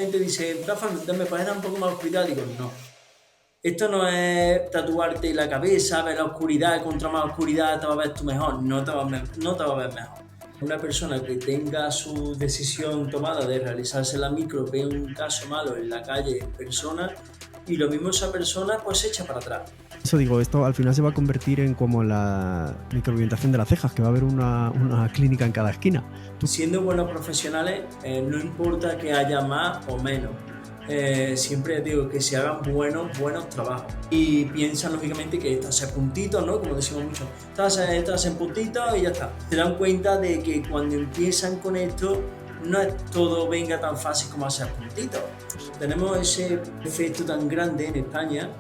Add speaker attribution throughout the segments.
Speaker 1: gente dice, Rafa, me puedes dar un poco más cuidado. Digo, no. Esto no es tatuarte la cabeza, ver la oscuridad, contra más oscuridad te va a ver tú mejor. No te va a ver mejor. Una persona que tenga su decisión tomada de realizarse la micro, ve un caso malo en la calle en persona, y lo mismo esa persona pues se echa para atrás.
Speaker 2: Eso digo, esto al final se va a convertir en como la micropigmentación de las cejas, que va a haber una clínica en cada esquina.
Speaker 1: Siendo buenos profesionales, no importa que haya más o menos. Siempre digo que se hagan buenos trabajos. Y piensan lógicamente que estás en puntitos, ¿no? Como decimos mucho, estás en puntitos y ya está. Se dan cuenta de que cuando empiezan con esto, no es todo venga tan fácil como hacer puntitos. Tenemos ese efecto tan grande en España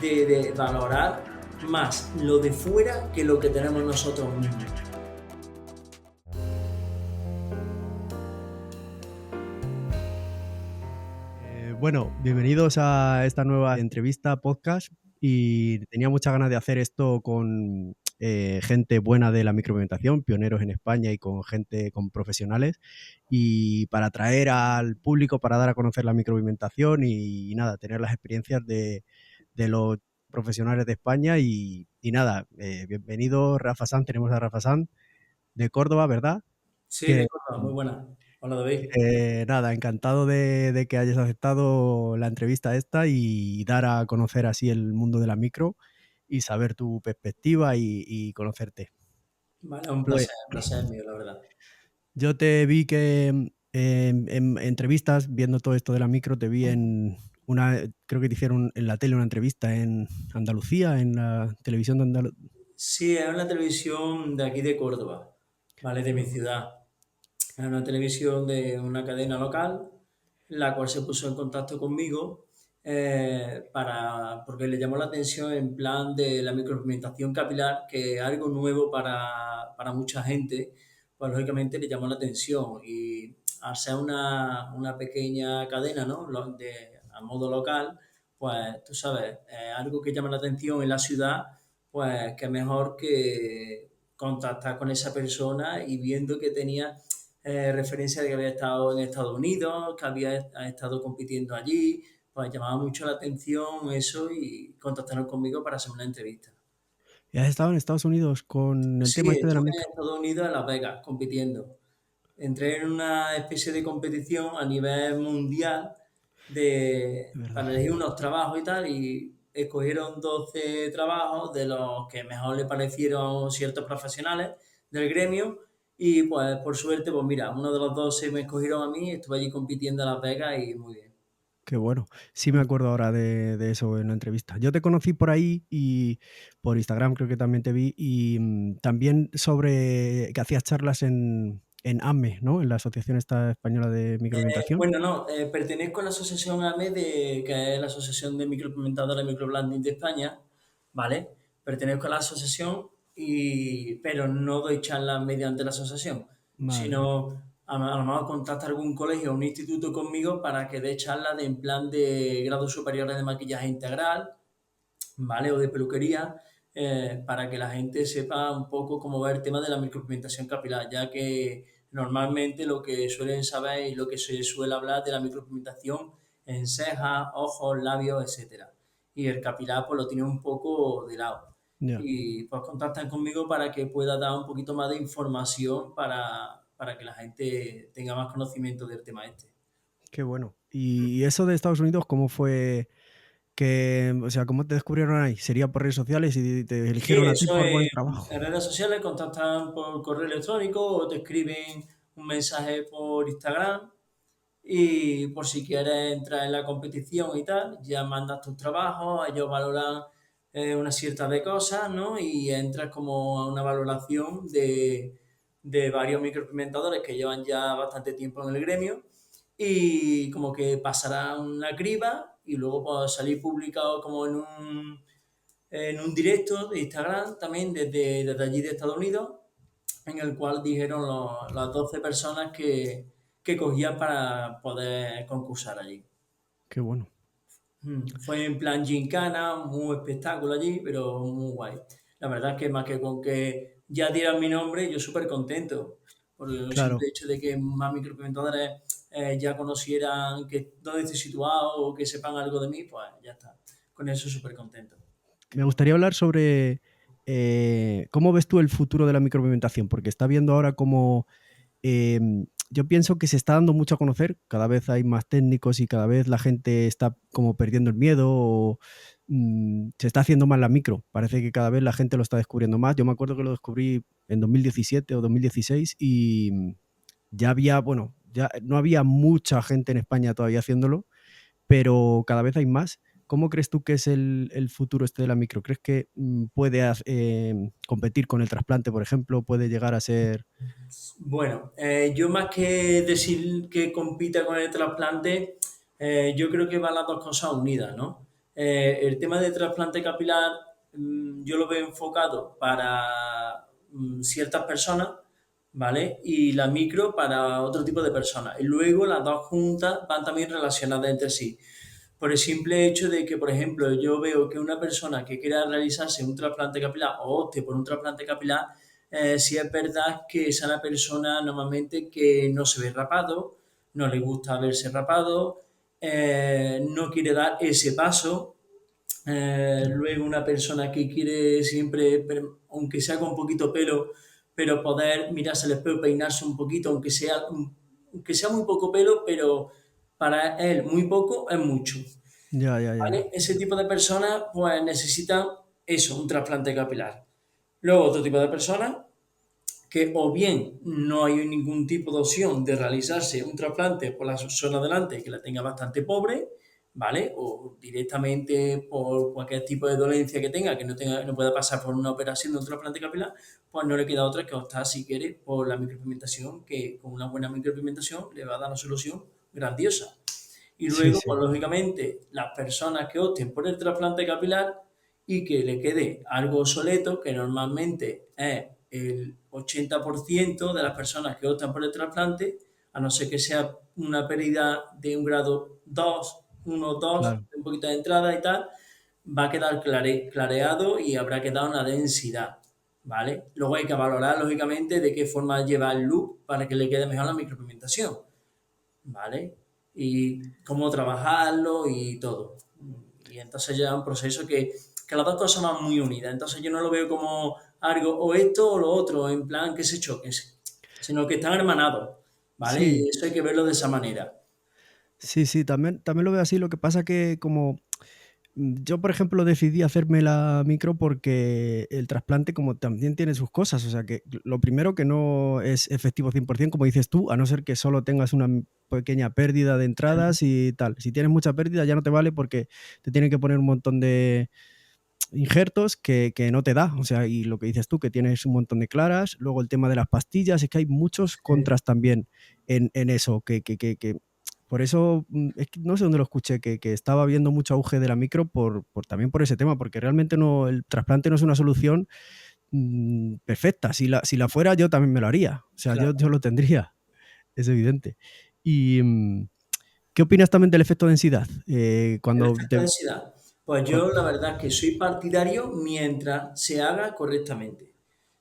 Speaker 1: de valorar más lo de fuera que lo que tenemos nosotros mismos.
Speaker 2: Bueno, bienvenidos a esta nueva entrevista podcast y tenía muchas ganas de hacer esto con gente buena de la micropigmentación, pioneros en España y con gente, con profesionales, y para atraer al público, para dar a conocer la micropigmentación y nada, tener las experiencias de los profesionales de España y nada, bienvenido Rafa Sanz, tenemos a Rafa Sanz de Córdoba, ¿verdad?
Speaker 1: Sí, de
Speaker 2: Que
Speaker 1: acuerdo, muy buena. Hola, David.
Speaker 2: nada, encantado de que hayas aceptado la entrevista esta y dar a conocer así el mundo de la micro y saber tu perspectiva y conocerte.
Speaker 1: Vale,
Speaker 2: Pues
Speaker 1: un placer mío, la verdad.
Speaker 2: yo te vi que en entrevistas, viendo todo esto de la micro, te vi creo que te hicieron en la tele una entrevista en Andalucía, en la televisión de Andalucía.
Speaker 1: Sí, es una televisión de aquí de Córdoba, ¿vale? De mi ciudad. Es una televisión de una cadena local, la cual se puso en contacto conmigo porque le llamó la atención en plan de la micropigmentación capilar, que es algo nuevo para mucha gente, pues lógicamente le llamó la atención. Y al ser una pequeña cadena, ¿no? A modo local, pues tú sabes, algo que llama la atención en la ciudad, pues que mejor que contactar con esa persona y viendo que tenía referencia de que había estado en Estados Unidos, que ha estado compitiendo allí, pues llamaba mucho la atención eso y contactaron conmigo para hacer una entrevista.
Speaker 2: ¿Y has estado en Estados Unidos con el
Speaker 1: Sí,
Speaker 2: tema este de la
Speaker 1: estuve en
Speaker 2: micro?
Speaker 1: Estados Unidos, en Las Vegas, compitiendo. Entré en una especie de competición a nivel mundial
Speaker 2: De verdad.
Speaker 1: para elegir unos trabajos y tal, y escogieron 12 trabajos de los que mejor le parecieron ciertos profesionales del gremio, y pues por suerte, pues mira, uno de los 12 me escogieron a mí, estuve allí compitiendo en Las Vegas y muy bien.
Speaker 2: Qué bueno. Sí me acuerdo ahora de eso en la entrevista. Yo te conocí por ahí y por Instagram creo que también te vi y también sobre que hacías charlas en AMME, ¿no? En la Asociación esta Española de Microorientación.
Speaker 1: Bueno, no, pertenezco a la asociación AME, que es la Asociación de Micropigmentadores y Microblending de España, ¿vale? Pertenezco a la asociación, pero no doy charlas mediante la asociación,
Speaker 2: Vale, vale.
Speaker 1: sino a lo mejor contacta algún colegio o un instituto conmigo para que dé charlas en plan de grados superiores de maquillaje integral, ¿vale? O de peluquería, para que la gente sepa un poco cómo va el tema de la micropigmentación capilar, ya que normalmente lo que suelen saber y lo que se suele hablar de la micropigmentación en cejas, ojos, labios, etcétera. Y el capilar pues lo tiene un poco de lado.
Speaker 2: Ya,
Speaker 1: Y pues contactan conmigo para que pueda dar un poquito más de información para que la gente tenga más conocimiento del tema este.
Speaker 2: qué bueno. ¿Y eso de Estados Unidos cómo fue o sea, cómo te descubrieron ahí? ¿Sería por redes sociales y te
Speaker 1: Sí,
Speaker 2: eligieron a ti
Speaker 1: eso
Speaker 2: por
Speaker 1: es.
Speaker 2: buen trabajo?
Speaker 1: En redes sociales contactan por correo electrónico o te escriben un mensaje por Instagram, y por si quieres entrar en la competición y tal, ya mandas tus trabajos, ellos valoran una cierta de cosas, ¿no? Y entras como a una valoración de varios micropigmentadores que llevan ya bastante tiempo en el gremio, y como que pasará una criba y luego pues, salir publicado como en un directo de Instagram también desde allí de Estados Unidos, en el cual dijeron las 12 personas que cogían para poder concursar allí.
Speaker 2: Qué bueno.
Speaker 1: Fue en plan gincana, muy espectáculo allí, pero muy guay. La verdad es que más que con que ya dieran mi nombre, yo súper contento, por el
Speaker 2: Claro.
Speaker 1: simple hecho de que más micropigmentadores ya conocieran que, dónde estoy situado o que sepan algo de mí, pues ya está. Con eso súper contento.
Speaker 2: Me gustaría hablar sobre cómo ves tú el futuro de la micropigmentación, porque está viendo ahora como yo pienso que se está dando mucho a conocer, cada vez hay más técnicos y cada vez la gente está como perdiendo el miedo o se está haciendo más la micro. Parece que cada vez la gente lo está descubriendo más. Yo me acuerdo que lo descubrí en 2017 o 2016 y ya había, bueno, ya no había mucha gente en España todavía haciéndolo, pero cada vez hay más. ¿Cómo crees tú que es el futuro este de la micro? ¿Crees que puede competir con el trasplante, por ejemplo? ¿Puede llegar a ser...?
Speaker 1: Bueno, yo más que decir que compita con el trasplante, yo creo que van las dos cosas unidas, ¿no? El tema del trasplante capilar, yo lo veo enfocado para ciertas personas, ¿vale? Y la micro para otro tipo de personas. Y luego las dos juntas van también relacionadas entre sí. Por el simple hecho de que, por ejemplo, yo veo que una persona que quiera realizarse un trasplante capilar o opte por un trasplante capilar, sí es verdad que es una persona normalmente que no se ve rapado, no le gusta verse rapado, no quiere dar ese paso. Luego una persona que quiere siempre, aunque sea con poquito pelo, pero poder mirarse al espejo, peinarse un poquito, aunque sea muy poco pelo, pero para él muy poco es mucho.
Speaker 2: Ya, ya, ya.
Speaker 1: ¿Vale? Ese tipo de personas pues necesitan eso, un trasplante capilar. Luego otro tipo de personas que o bien no hay ningún tipo de opción de realizarse un trasplante por la zona delante que la tenga bastante pobre, ¿vale? O directamente por cualquier tipo de dolencia que tenga, no pueda pasar por una operación de un trasplante capilar, pues no le queda otra que optar, si quiere, por la micropigmentación, que con una buena micropigmentación le va a dar una solución grandiosa. Y
Speaker 2: Sí,
Speaker 1: luego,
Speaker 2: sí.
Speaker 1: pues lógicamente, las personas que opten por el trasplante capilar y que le quede algo obsoleto, que normalmente es el 80% de las personas que optan por el trasplante, a no ser que sea una pérdida de un grado 2, 1, 2,
Speaker 2: Claro.
Speaker 1: un poquito de entrada y tal, va a quedar clareado y habrá quedado una densidad, ¿vale? Luego hay que valorar, lógicamente, de qué forma lleva el look para que le quede mejor la micropigmentación, ¿vale? Y cómo trabajarlo y todo. Y entonces ya es un proceso que las dos cosas van muy unidas. Entonces yo no lo veo como algo o esto o lo otro, en plan que se choquen, sino que están hermanados, ¿vale?
Speaker 2: Sí,
Speaker 1: Y eso hay que verlo de esa manera.
Speaker 2: sí, sí, también lo veo así. Lo que pasa que como yo, por ejemplo, decidí hacerme la micro porque el trasplante como también tiene sus cosas. O sea, que lo primero que no es efectivo 100%, como dices tú, a no ser que solo tengas una pequeña pérdida de entradas y tal. Si tienes mucha pérdida ya no te vale porque te tienen que poner un montón de injertos que no te da. O sea, y lo que dices tú, que tienes un montón de claras. Luego el tema de las pastillas, es que hay muchos
Speaker 1: Sí,
Speaker 2: contras también en eso, que por eso, es que no sé dónde lo escuché, que estaba viendo mucho auge de la micro también por ese tema, porque realmente no, el trasplante no es una solución perfecta. Si la fuera, yo también me lo haría. O sea, yo
Speaker 1: claro.
Speaker 2: lo tendría, es evidente. Y, ¿qué opinas también del efecto densidad?
Speaker 1: El
Speaker 2: Cuando
Speaker 1: efecto de
Speaker 2: te...
Speaker 1: densidad. Pues
Speaker 2: cuan-
Speaker 1: yo la verdad que soy partidario mientras se haga correctamente.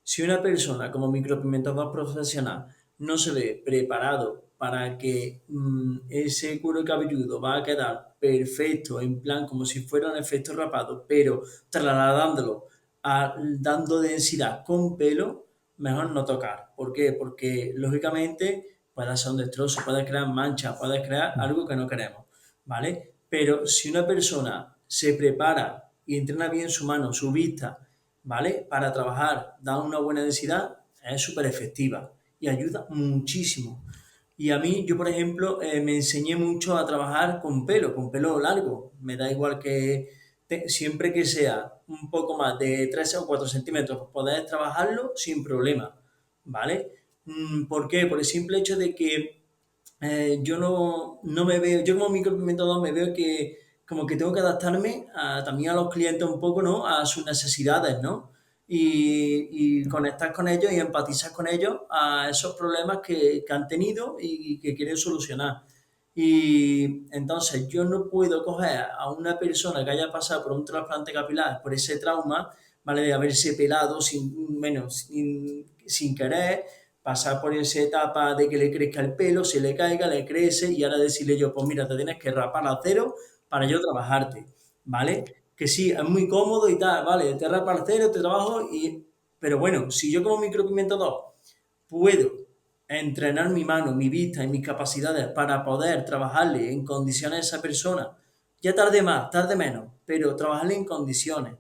Speaker 1: Si una persona como micropigmentador profesional no se ve preparado para que ese cuero cabelludo va a quedar perfecto, en plan como si fuera un efecto rapado, pero trasladándolo dando densidad con pelo, mejor no tocar. ¿Por qué? Porque lógicamente puede hacer un destrozo, puede crear manchas, puede crear algo que no queremos, ¿vale? Pero si una persona se prepara y entrena bien su mano, su vista, ¿vale? Para trabajar, da una buena densidad, es súper efectiva y ayuda muchísimo. Y a mí, yo por ejemplo, me enseñé mucho a trabajar con pelo largo. Me da igual que siempre que sea un poco más de 3 o 4 centímetros, poder trabajarlo sin problema, ¿vale? ¿Por qué? Por el simple hecho de que yo no me veo, yo como micropigmentador me veo que como que tengo que adaptarme también a los clientes un poco, ¿no? A sus necesidades, ¿no? Y conectar con ellos y empatizar con ellos a esos problemas que han tenido y que quieren solucionar. Y entonces yo no puedo coger a una persona que haya pasado por un trasplante capilar, por ese trauma, ¿vale? De haberse pelado sin querer, pasar por esa etapa de que le crezca el pelo, se le caiga, le crece y ahora decirle yo, pues mira, te tienes que rapar a cero para yo trabajarte, ¿vale? Que sí, es muy cómodo y tal, ¿vale? Te rapas al cero, te trabajo y... Pero bueno, si yo como micropigmentador puedo entrenar mi mano, mi vista y mis capacidades para poder trabajarle en condiciones a esa persona, ya tarde más, tarde menos, pero trabajarle en condiciones,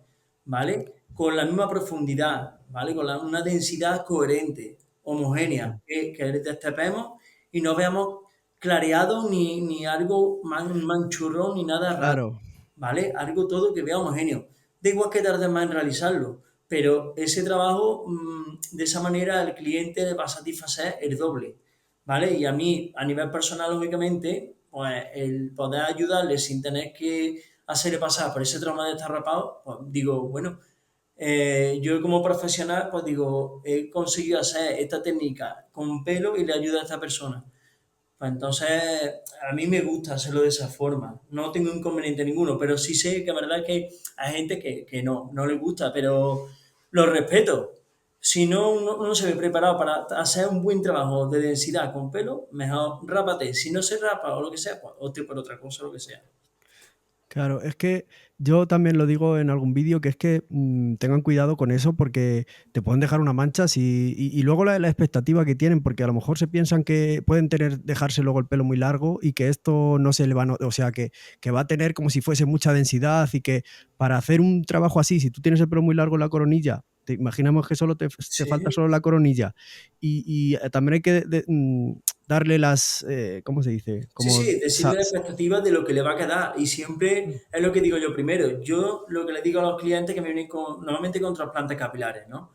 Speaker 1: ¿vale? Con la misma profundidad, ¿vale? Con una densidad coherente, homogénea, que destapemos y no veamos clareado ni algo manchurrón ni nada raro,
Speaker 2: Claro,
Speaker 1: ¿vale? Algo todo que vea homogéneo. Da igual que tarde más en realizarlo, pero ese trabajo, de esa manera, al cliente le va a satisfacer el doble, ¿vale? Y a mí, a nivel personal, lógicamente, pues el poder ayudarle sin tener que hacerle pasar por ese trauma de estar rapado, pues digo, bueno, yo como profesional, pues digo, he conseguido hacer esta técnica con pelo y le ayuda a esta persona. Pues entonces, a mí me gusta hacerlo de esa forma. No tengo inconveniente ninguno, pero sí sé que la verdad es que hay gente que no le gusta, pero lo respeto. Si no uno se ve preparado para hacer un buen trabajo de densidad con pelo, mejor rápate. Si no se rapa o lo que sea, pues opte por otra cosa, lo que sea.
Speaker 2: claro, es que yo también lo digo en algún vídeo, que es que tengan cuidado con eso porque te pueden dejar una mancha y luego la expectativa que tienen, porque a lo mejor se piensan que pueden dejarse luego el pelo muy largo y que esto no se le va, o sea, que va a tener como si fuese mucha densidad y que para hacer un trabajo así, si tú tienes el pelo muy largo en la coronilla, te imaginamos que solo te
Speaker 1: Sí,
Speaker 2: falta solo la coronilla también hay que darle las, ¿cómo se dice?
Speaker 1: sí,
Speaker 2: Como
Speaker 1: sí, decirle la expectativa de lo que le va a quedar. Y siempre es lo que digo yo primero. Yo lo que le digo a los clientes que me vienen normalmente con trasplantes capilares, ¿no?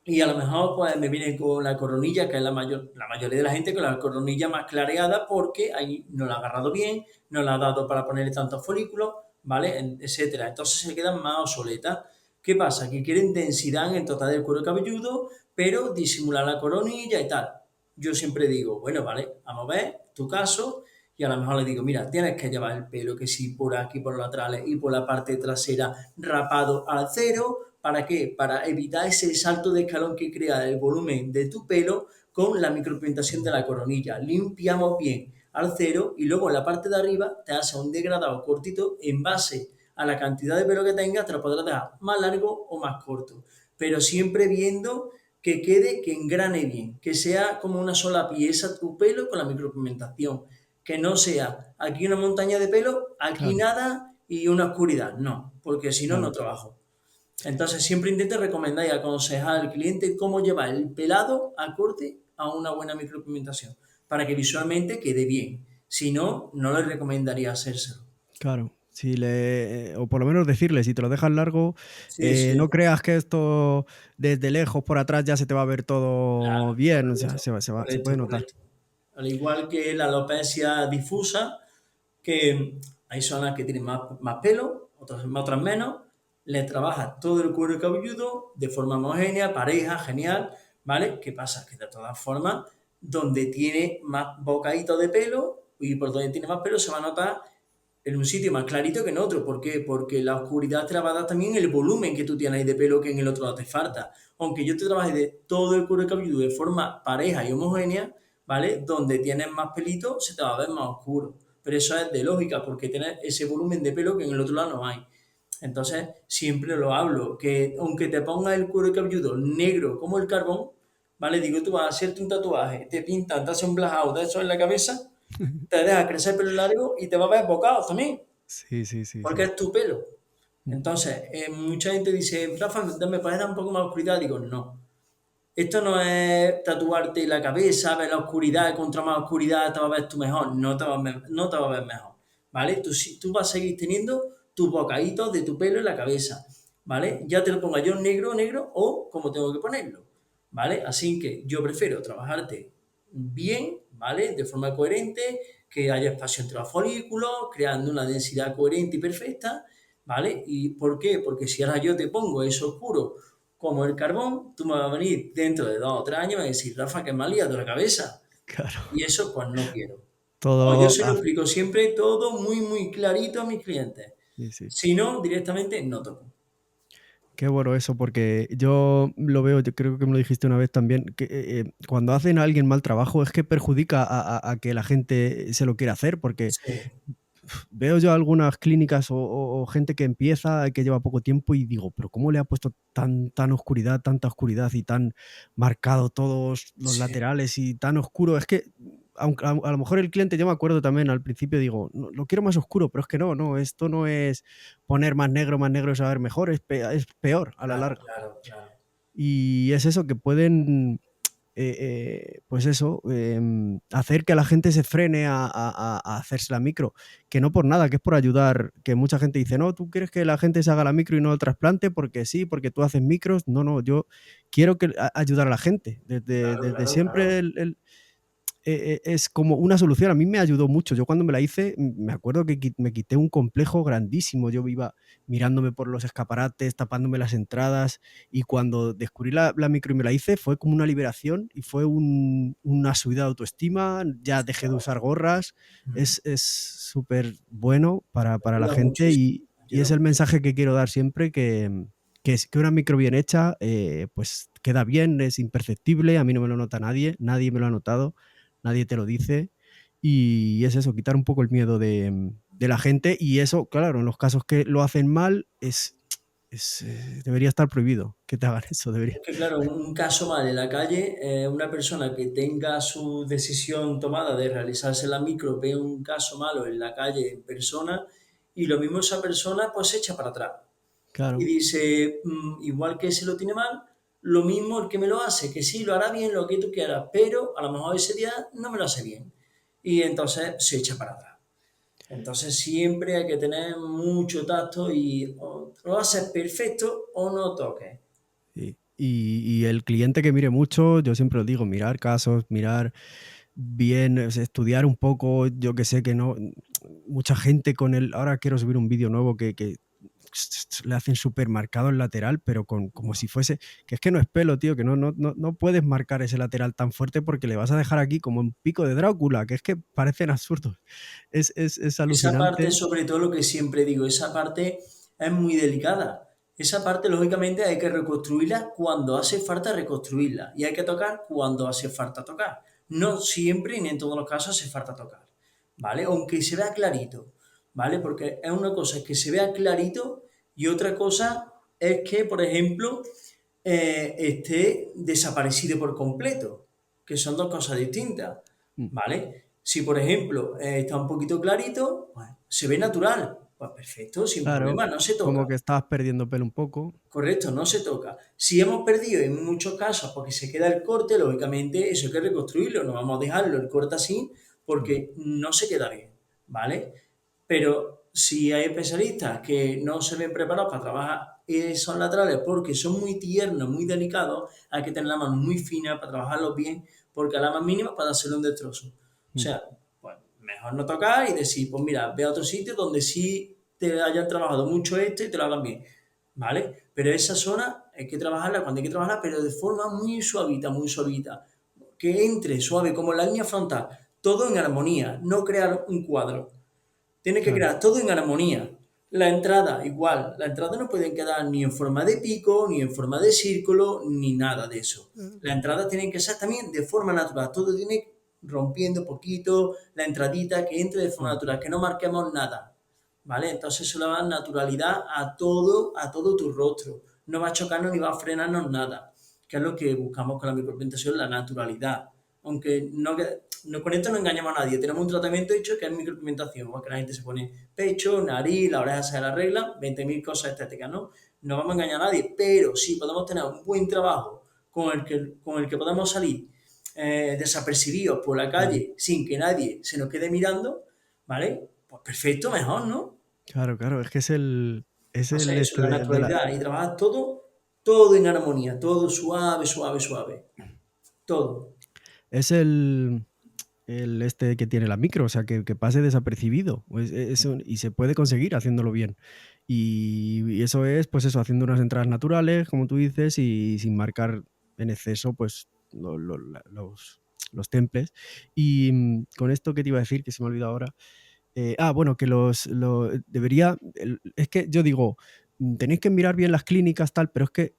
Speaker 1: Y a lo mejor pues me viene con la coronilla, que es la mayoría de la gente con la coronilla más clareada porque ahí no la ha agarrado bien, no la ha dado para ponerle tantos folículos, ¿vale? Etcétera. Entonces se quedan más obsoletas. ¿Qué pasa? Que quieren densidad en el total del cuero cabelludo, pero disimular la coronilla y tal. Yo siempre digo, bueno, vale, vamos a ver tu caso y a lo mejor le digo, mira, tienes que llevar el pelo que sí por aquí, por los laterales y por la parte trasera rapado al cero. ¿Para qué? Para evitar ese salto de escalón que crea el volumen de tu pelo con la micropigmentación de la coronilla. Limpiamos bien al cero y luego en la parte de arriba te hace un degradado cortito en base a la cantidad de pelo que tengas, te lo podrás dejar más largo o más corto, pero siempre viendo que quede, que engrane bien, que sea como una sola pieza tu pelo con la micropigmentación, que no sea aquí una montaña de pelo, aquí
Speaker 2: claro,
Speaker 1: nada y una oscuridad, no, porque si no, no
Speaker 2: claro.
Speaker 1: trabajo. Entonces siempre intento recomendar y aconsejar al cliente cómo llevar el pelado acorde a una buena micropigmentación para que visualmente quede bien. Si no, no le recomendaría hacérselo.
Speaker 2: Claro, si o por lo menos decirle, si te lo dejas largo,
Speaker 1: Sí, sí,
Speaker 2: no creas que esto desde lejos por atrás ya se te va a ver todo
Speaker 1: claro,
Speaker 2: bien, o sea,
Speaker 1: correcto,
Speaker 2: se puede
Speaker 1: correcto,
Speaker 2: notar.
Speaker 1: correcto. Al igual que la alopecia difusa, que hay zonas que tienen más pelo, otras menos, le trabaja todo el cuero cabelludo de forma homogénea, pareja, genial, ¿vale? ¿Qué pasa? Que de todas formas, donde tiene más bocadito de pelo y por donde tiene más pelo se va a notar en un sitio más clarito que en otro. ¿Por qué? Porque la oscuridad te la va a dar también el volumen que tú tienes ahí de pelo que en el otro lado te falta. Aunque yo te trabaje de todo el cuero cabelludo de forma pareja y homogénea, ¿vale? Donde tienes más pelito se te va a ver más oscuro. Pero eso es de lógica, porque tienes ese volumen de pelo que en el otro lado no hay. Entonces, siempre lo hablo, que aunque te pongas el cuero cabelludo negro como el carbón, ¿vale? Digo, tú vas a hacerte un tatuaje, te pintan, te hacen un blackout de eso en la cabeza, te deja crecer pelo largo y te va a ver bocado también,
Speaker 2: Sí, sí, sí,
Speaker 1: porque
Speaker 2: sí.
Speaker 1: es tu pelo. Entonces, mucha gente dice, Rafa, me parece un poco más oscuridad. Digo, no. Esto no es tatuarte la cabeza, ver la oscuridad, contra más oscuridad te va a ver tú mejor. No te va a ver mejor. ¿Vale? Tú vas a seguir teniendo tus bocaditos de tu pelo en la cabeza. ¿Vale? Ya te lo ponga yo negro, negro o como tengo que ponerlo. ¿Vale? Así que yo prefiero trabajarte bien, ¿vale? De forma coherente, que haya espacio entre los folículos, creando una densidad coherente y perfecta, ¿vale? ¿Y por qué? Porque si ahora yo te pongo eso oscuro como el carbón, tú me vas a venir dentro de 2 o 3 años y me vas a decir, Rafa, que me has liado la cabeza.
Speaker 2: Claro.
Speaker 1: Y eso pues no quiero. O yo
Speaker 2: Todo
Speaker 1: se lo explico siempre todo muy, muy clarito a mis clientes.
Speaker 2: sí, sí.
Speaker 1: Si no, directamente no toco.
Speaker 2: Qué bueno eso, porque yo lo veo, yo creo que me lo dijiste una vez también, que cuando hacen a alguien mal trabajo es que perjudica a que la gente se lo quiera hacer, porque
Speaker 1: Sí,
Speaker 2: veo yo algunas clínicas o gente que empieza, que lleva poco tiempo y digo, pero ¿cómo le ha puesto tan oscuridad, tanta oscuridad y tan marcado todos los
Speaker 1: sí,
Speaker 2: laterales y tan oscuro? Es que, aunque a lo mejor el cliente, yo me acuerdo también al principio, digo, "No, lo quiero más oscuro", pero es que no, esto no es poner más negro y saber mejor, es peor a la
Speaker 1: claro,
Speaker 2: larga.
Speaker 1: claro, claro.
Speaker 2: Y es eso, que pueden pues eso, hacer que la gente se frene a hacerse la micro, que no por nada, que es por ayudar, que mucha gente dice, no, tú quieres que la gente se haga la micro y no el trasplante porque sí, porque tú haces micros, no, yo quiero ayudar a la gente,
Speaker 1: Claro,
Speaker 2: desde
Speaker 1: claro, claro.
Speaker 2: siempre es como una solución. A mí me ayudó mucho. Yo cuando me la hice, me acuerdo que me quité un complejo grandísimo. Yo iba mirándome por los escaparates, tapándome las entradas, y cuando descubrí la micro y me la hice, fue como una liberación y fue una subida de autoestima. Ya dejé de usar gorras.
Speaker 1: Ujú.
Speaker 2: Es súper bueno para la
Speaker 1: Ayuda
Speaker 2: gente
Speaker 1: muchísimo,
Speaker 2: y
Speaker 1: ayuda
Speaker 2: es el
Speaker 1: mucho.
Speaker 2: mensaje que quiero dar siempre, que una micro bien hecha, pues queda bien, es imperceptible, a mí no me lo nota nadie, nadie me lo ha notado, nadie te lo dice. Y es eso, quitar un poco el miedo de la gente. Y eso, claro, en los casos que lo hacen mal, debería estar prohibido que te hagan eso. Debería.
Speaker 1: Es que claro, un caso mal en la calle, una persona que tenga su decisión tomada de realizarse la micro ve un caso malo en la calle en persona y lo mismo esa persona pues se echa para atrás y
Speaker 2: Claro.
Speaker 1: dice, igual que se lo tiene mal, lo mismo el que me lo hace, que sí, lo hará bien, lo que tú quieras, pero a lo mejor ese día no me lo hace bien. Y entonces se echa para atrás. Entonces siempre hay que tener mucho tacto y o lo haces perfecto o no toques.
Speaker 2: Y el cliente que mire mucho, yo siempre lo digo, mirar casos, mirar bien, o sea, estudiar un poco, yo que sé que no, mucha gente con el, ahora quiero subir un vídeo nuevo que le hacen súper marcado el lateral, pero como si fuese, que es que no es pelo, tío, que no puedes marcar ese lateral tan fuerte porque le vas a dejar aquí como un pico de Drácula, que es que parecen absurdos. Es
Speaker 1: Esa parte,
Speaker 2: alucinante.
Speaker 1: sobre todo lo que siempre digo, esa parte es muy delicada. Esa parte, lógicamente, hay que reconstruirla cuando hace falta reconstruirla y hay que tocar cuando hace falta tocar. No siempre ni en todos los casos hace falta tocar, ¿vale? Aunque se vea clarito, ¿vale? Porque es una cosa es que se vea clarito y otra cosa es que, por ejemplo, esté desaparecido por completo, que son dos cosas distintas,
Speaker 2: Mm,
Speaker 1: ¿vale? Si, por ejemplo, está un poquito clarito, pues, se ve natural, pues perfecto, sin
Speaker 2: claro,
Speaker 1: problema, no se
Speaker 2: como
Speaker 1: toca.
Speaker 2: que estás perdiendo pelo un poco.
Speaker 1: Correcto, no se toca. Si hemos perdido en muchos casos porque se queda el corte, lógicamente eso hay que reconstruirlo, no vamos a dejarlo el corte así
Speaker 2: Mm,
Speaker 1: porque no se queda bien, ¿vale? Pero si hay especialistas que no se ven preparados para trabajar esos laterales porque son muy tiernos, muy delicados, hay que tener la mano muy fina para trabajarlos bien, porque a la más mínima para hacerle un destrozo. O
Speaker 2: mm,
Speaker 1: sea, pues mejor no tocar y decir, pues mira, ve a otro sitio donde sí te hayan trabajado mucho esto y te lo hagan bien, ¿vale? Pero esa zona hay que trabajarla cuando hay que trabajarla, pero de forma muy suavita, que entre suave, como en la línea frontal, todo en armonía, no crear un cuadro. Tiene que
Speaker 2: claro.
Speaker 1: crear todo en armonía. La entrada, igual, la entrada no pueden quedar ni en forma de pico, ni en forma de círculo, ni nada de eso. La entrada tiene que ser también de forma natural, todo tiene rompiendo poquito, la entradita que entre de forma
Speaker 2: Mm.
Speaker 1: natural, que no marquemos nada, ¿vale? Entonces eso le va a dar naturalidad a todo tu rostro. No va a chocarnos ni va a frenarnos nada, que es lo que buscamos con la micropigmentación, la naturalidad. Aunque no, con esto no engañamos a nadie. Tenemos un tratamiento hecho que es micropigmentación, porque la gente se pone pecho, nariz, la oreja se la arregla, 20.000 cosas estéticas, ¿no? No vamos a engañar a nadie, pero sí podemos tener un buen trabajo con el que podemos salir desapercibidos por la
Speaker 2: Mm.
Speaker 1: calle sin que nadie se nos quede mirando, ¿vale? Pues perfecto, mejor, ¿no?
Speaker 2: Claro, claro, es que es el
Speaker 1: Entonces eso,
Speaker 2: este
Speaker 1: la
Speaker 2: de la,
Speaker 1: naturalidad y trabajar todo en armonía, todo suave, suave, suave, todo.
Speaker 2: es el este que tiene la micro, o sea, que pase desapercibido, pues, y se puede conseguir haciéndolo bien. Y eso es, pues eso, haciendo unas entradas naturales, como tú dices, y sin marcar en exceso, pues, los temples. Y, con esto que te iba a decir, que se me ha olvidado ahora, bueno, que debería, es que yo digo, tenéis que mirar bien las clínicas, tal, pero es que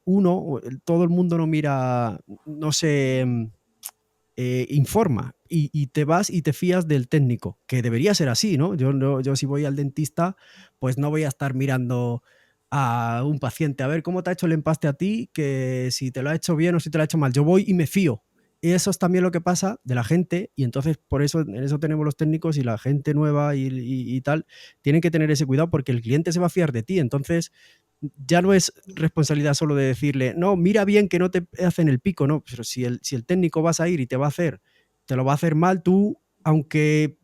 Speaker 2: todo el mundo no mira, no se informa y te vas y te fías del técnico, que debería ser así, ¿no? Yo si voy al dentista, pues no voy a estar mirando a un paciente a ver cómo te ha hecho el empaste a ti, que si te lo ha hecho bien o si te lo ha hecho mal. Yo voy y me fío. Y eso es también lo que pasa de la gente, y entonces por eso en eso tenemos los técnicos, y la gente nueva y tal, tienen que tener ese cuidado porque el cliente se va a fiar de ti. Entonces ya no es responsabilidad solo de decirle, no, mira bien que no te hacen el pico, no, pero si el técnico vas a ir y te va a hacer, te lo va a hacer mal, tú, aunque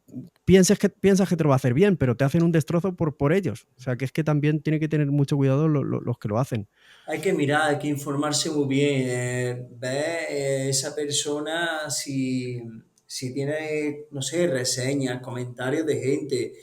Speaker 2: piensas que te lo va a hacer bien, pero te hacen un destrozo por ellos. O sea, que es que también tiene que tener mucho cuidado los que lo hacen.
Speaker 1: Hay que mirar, hay que informarse muy bien, ver esa persona si tiene, no sé, reseñas, comentarios de gente.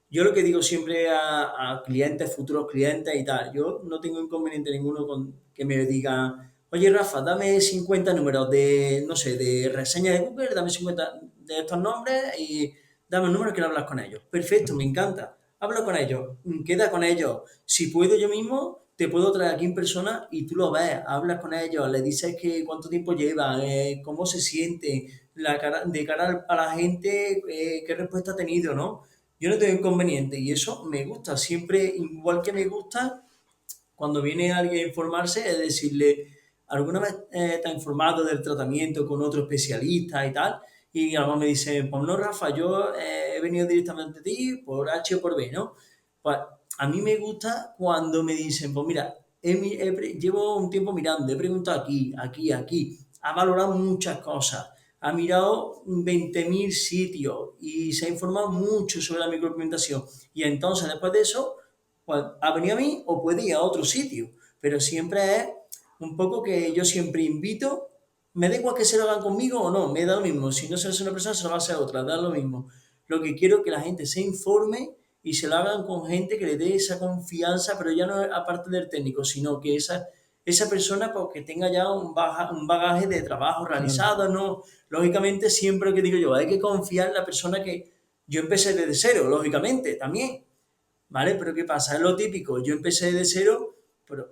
Speaker 1: Yo lo que digo siempre a clientes, futuros clientes y tal, yo no tengo inconveniente ninguno con que me digan, oye Rafa, dame 50 números de, no sé, de reseñas de Google, dame 50 de estos nombres y dame un número, quiero hablar con ellos. Perfecto, me encanta. Habla con ellos, queda con ellos. Si puedo yo mismo, te puedo traer aquí en persona y tú lo ves, hablas con ellos, le dices que cuánto tiempo llevan, cómo se siente, de cara a la gente, qué respuesta ha tenido, ¿no? Yo no tengo inconveniente y eso me gusta. Siempre, igual que me gusta, cuando viene alguien a informarse, es decirle, ¿alguna vez te has informado del tratamiento con otro especialista y tal? Y a lo mejor me dice, pues no, Rafa, yo he venido directamente a ti por H o por B, ¿no? Pues a mí me gusta cuando me dicen, pues mira, llevo un tiempo mirando, he preguntado aquí, aquí, aquí, ha valorado muchas cosas, ha mirado 20.000 sitios y se ha informado mucho sobre la micropigmentación. Y entonces, después de eso, pues ha venido a mí o puede ir a otro sitio, pero siempre es un poco que yo siempre invito, me da igual que se lo hagan conmigo o no, me da lo mismo, si no se lo hace una persona se lo va a hacer otra, da lo mismo. Lo que quiero es que la gente se informe y se lo hagan con gente que le dé esa confianza, pero ya no aparte del técnico, sino que esa persona pues, que tenga ya un bagaje de trabajo
Speaker 2: Claro.
Speaker 1: realizado, ¿no? Lógicamente siempre lo que digo yo, hay que confiar en la persona que yo empecé desde cero, lógicamente, también, ¿vale? Pero ¿qué pasa? Es lo típico. Yo empecé de cero, pero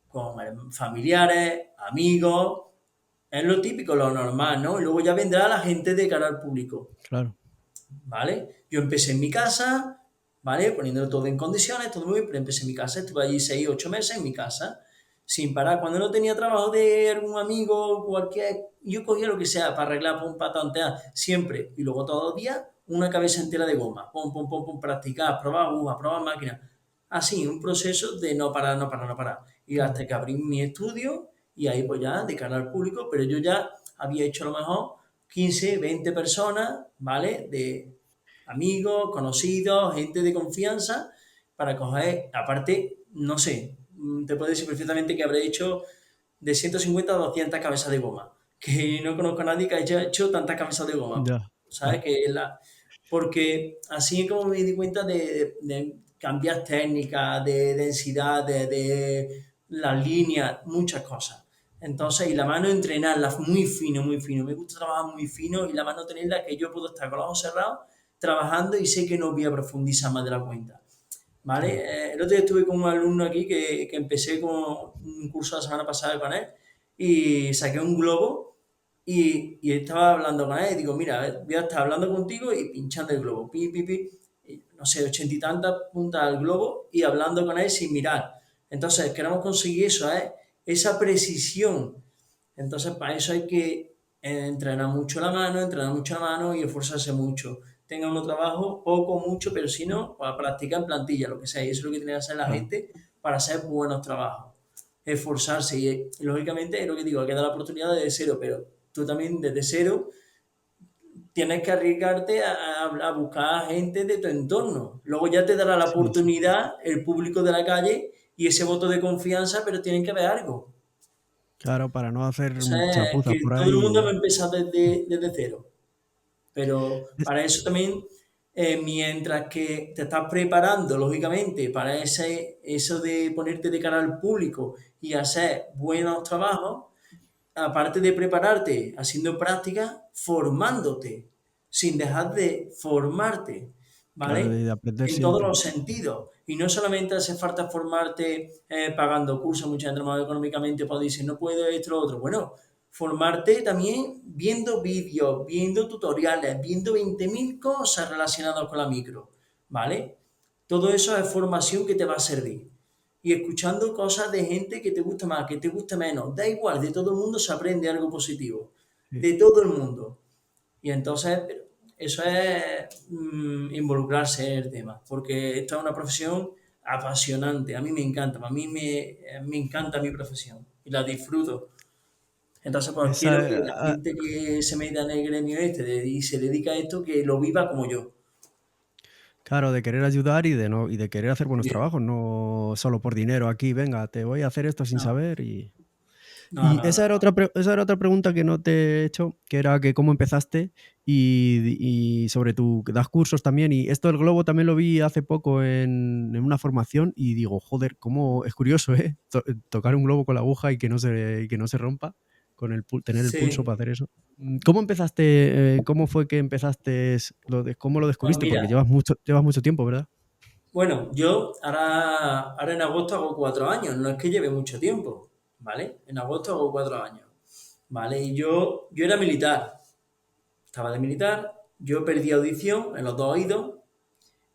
Speaker 1: con familiares, amigos, es lo típico, lo normal, ¿no? Y luego ya vendrá la gente de cara al público,
Speaker 2: Claro.
Speaker 1: ¿vale? Yo empecé en mi casa, ¿vale? Poniéndolo todo en condiciones, todo muy bien, pero empecé en mi casa, estuve allí 6, 8 meses en mi casa, sin parar. Cuando no tenía trabajo de algún amigo, cualquier, yo cogía lo que sea para arreglar, pum, para tontear, siempre. Y luego todos los días, una cabeza entera de goma, pum, pum, pum, pum, practicar, probar agujas, probar máquinas. Así, un proceso de no parar, no parar, no parar. Y
Speaker 2: Claro.
Speaker 1: hasta que abrí mi estudio y ahí pues ya de cara al público, pero yo ya había hecho a lo mejor 15, 20 personas, ¿vale? De amigos, conocidos, gente de confianza, para coger, aparte, no sé, te puedo decir perfectamente que habré hecho de 150 a 200 cabezas de goma, que no conozco a nadie que haya hecho tantas cabezas de goma,
Speaker 2: Ya.
Speaker 1: ¿sabes? Que es porque así es como me di cuenta de cambiar técnicas, de densidad, de las líneas, muchas cosas. Entonces, y la mano entrenarla muy fino, muy fino. Me gusta trabajar muy fino y la mano tenerla que yo puedo estar con los ojos cerrados trabajando y sé que no voy a profundizar más de la cuenta. ¿Vale?
Speaker 2: Claro.
Speaker 1: El otro día estuve con un alumno aquí que empecé con un curso la semana pasada con él y saqué un globo y estaba hablando con él y digo, mira, voy a estar hablando contigo y pinchando el globo, pi, pi, pi, y, no sé, 80 y tantas puntas al globo y hablando con él sin mirar. Entonces, queremos conseguir eso, esa precisión. Entonces, para eso hay que entrenar mucho la mano y esforzarse mucho. Tenga uno trabajo, poco, mucho, pero si no, para practicar en plantilla, lo que sea. Y eso es lo que tiene que hacer la
Speaker 2: Claro.
Speaker 1: gente para hacer buenos trabajos. Esforzarse. Y lógicamente, es lo que digo, hay que dar la oportunidad desde cero, pero tú también desde cero tienes que arriesgarte a buscar gente de tu entorno. Luego ya te dará la
Speaker 2: Sí, sí.
Speaker 1: oportunidad el público de la calle y ese voto de confianza, pero tienen que haber algo.
Speaker 2: Claro, para no hacer
Speaker 1: O sea,
Speaker 2: chapuzas
Speaker 1: que
Speaker 2: por
Speaker 1: todo el mundo va a
Speaker 2: ahí.
Speaker 1: empezar desde cero. Pero
Speaker 2: Es-
Speaker 1: para eso también, mientras que te estás preparando, lógicamente, para eso de ponerte de cara al público y hacer buenos trabajos, aparte de prepararte haciendo prácticas, formándote, sin dejar de formarte.
Speaker 2: Claro,
Speaker 1: ¿vale?
Speaker 2: de aprender
Speaker 1: En todos
Speaker 2: siempre.
Speaker 1: los sentidos. Y no solamente hace falta formarte pagando cursos, mucha gente más económicamente puede decir, no puedo esto, lo otro. Bueno, formarte también viendo vídeos, viendo tutoriales, viendo 20.000 cosas relacionadas con la micro, ¿vale? Todo eso es formación que te va a servir. Y escuchando cosas de gente que te gusta más, que te gusta menos, da igual, de todo el mundo se aprende algo positivo,
Speaker 2: Sí.
Speaker 1: de todo el mundo. Y entonces eso es involucrarse en el tema, porque esta es una profesión apasionante, a mí me encanta, me encanta mi profesión y la disfruto. Entonces, pues
Speaker 2: Esa,
Speaker 1: quiero que la gente que se meta en el gremio y se dedica a esto, que lo viva como yo.
Speaker 2: claro, de querer ayudar y de querer hacer buenos
Speaker 1: Bien.
Speaker 2: trabajos, no solo por dinero aquí, venga, te voy a hacer esto sin
Speaker 1: No,
Speaker 2: saber
Speaker 1: no,
Speaker 2: y
Speaker 1: no, no, no.
Speaker 2: esa era otra pregunta que no te he hecho, que era que cómo empezaste y sobre tu das cursos también, y esto del globo también lo vi hace poco en una formación y digo: "Joder, cómo es curioso, ¿eh?, tocar un globo con la aguja y que no se rompa, con el tener el pulso para
Speaker 1: Sí,
Speaker 2: hacer eso". ¿Cómo empezaste, cómo fue que empezaste cómo lo
Speaker 1: pues
Speaker 2: descubriste? Porque
Speaker 1: mira,
Speaker 2: llevas mucho tiempo, ¿verdad?
Speaker 1: bueno, yo ahora en agosto hago 4 años, no es que lleve mucho tiempo, ¿vale? En agosto hago 4 años, ¿vale? Y yo era militar, estaba de militar, yo perdí audición en los dos oídos,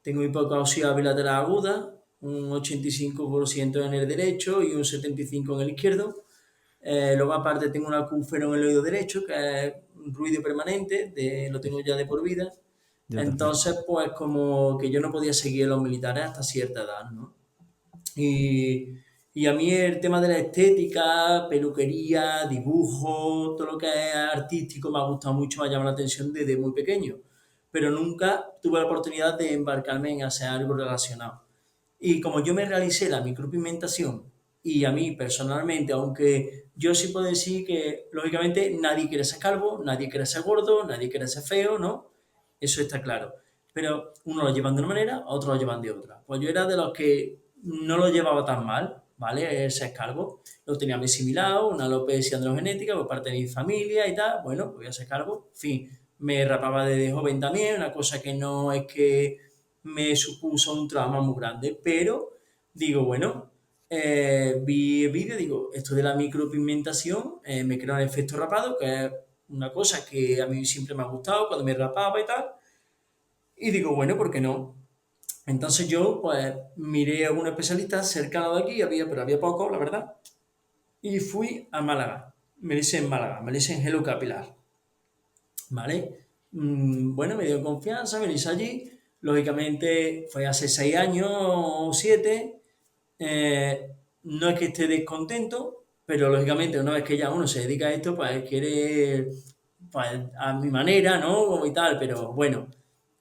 Speaker 1: tengo hipoacusia bilateral aguda, un 85% en el derecho y un 75% en el izquierdo. Luego aparte tengo un acúfeno en el oído derecho, que es un ruido permanente, lo
Speaker 2: Sí,
Speaker 1: tengo ya de por vida.
Speaker 2: yo también.
Speaker 1: Entonces, pues como que yo no podía seguir en los militares hasta cierta edad, ¿no? Y, y a mí el tema de la estética, peluquería, dibujo, todo lo que es artístico me ha gustado mucho, me ha llamado la atención desde muy pequeño. Pero nunca tuve la oportunidad de embarcarme en hacer algo relacionado. Y como yo me realicé la micropigmentación y a mí personalmente, aunque yo sí puedo decir que lógicamente nadie quiere ser calvo, nadie quiere ser gordo, nadie quiere ser feo, ¿no? Eso está claro. Pero uno lo llevan de una manera, otros lo llevan de otra. Pues yo era de los que no lo llevaba tan mal, ¿vale? Ese calvo. Lo tenía muy asimilado, una alopecia androgenética por parte de mi familia y tal. Bueno, pues voy a ser calvo. En fin, me rapaba desde joven también, una cosa que no es que me supuso un trauma muy grande, pero digo, bueno, vi el vídeo, digo, esto de la micropigmentación me crea un efecto rapado, que es una cosa que a mí siempre me ha gustado cuando me rapaba y tal, y digo, bueno, ¿por qué no? Entonces yo, pues, miré a un especialista cercano de aquí, pero había poco, la verdad, y fui a Málaga. Me lo hice en Málaga, me lo hice en Hello Capilar, ¿vale? Bueno, me dio confianza, me lo hice allí. Lógicamente, fue hace 6 años o 7. No es que esté descontento, pero lógicamente, una vez que ya uno se dedica a esto, pues quiere, pues, a mi manera, ¿no? Y tal, pero bueno,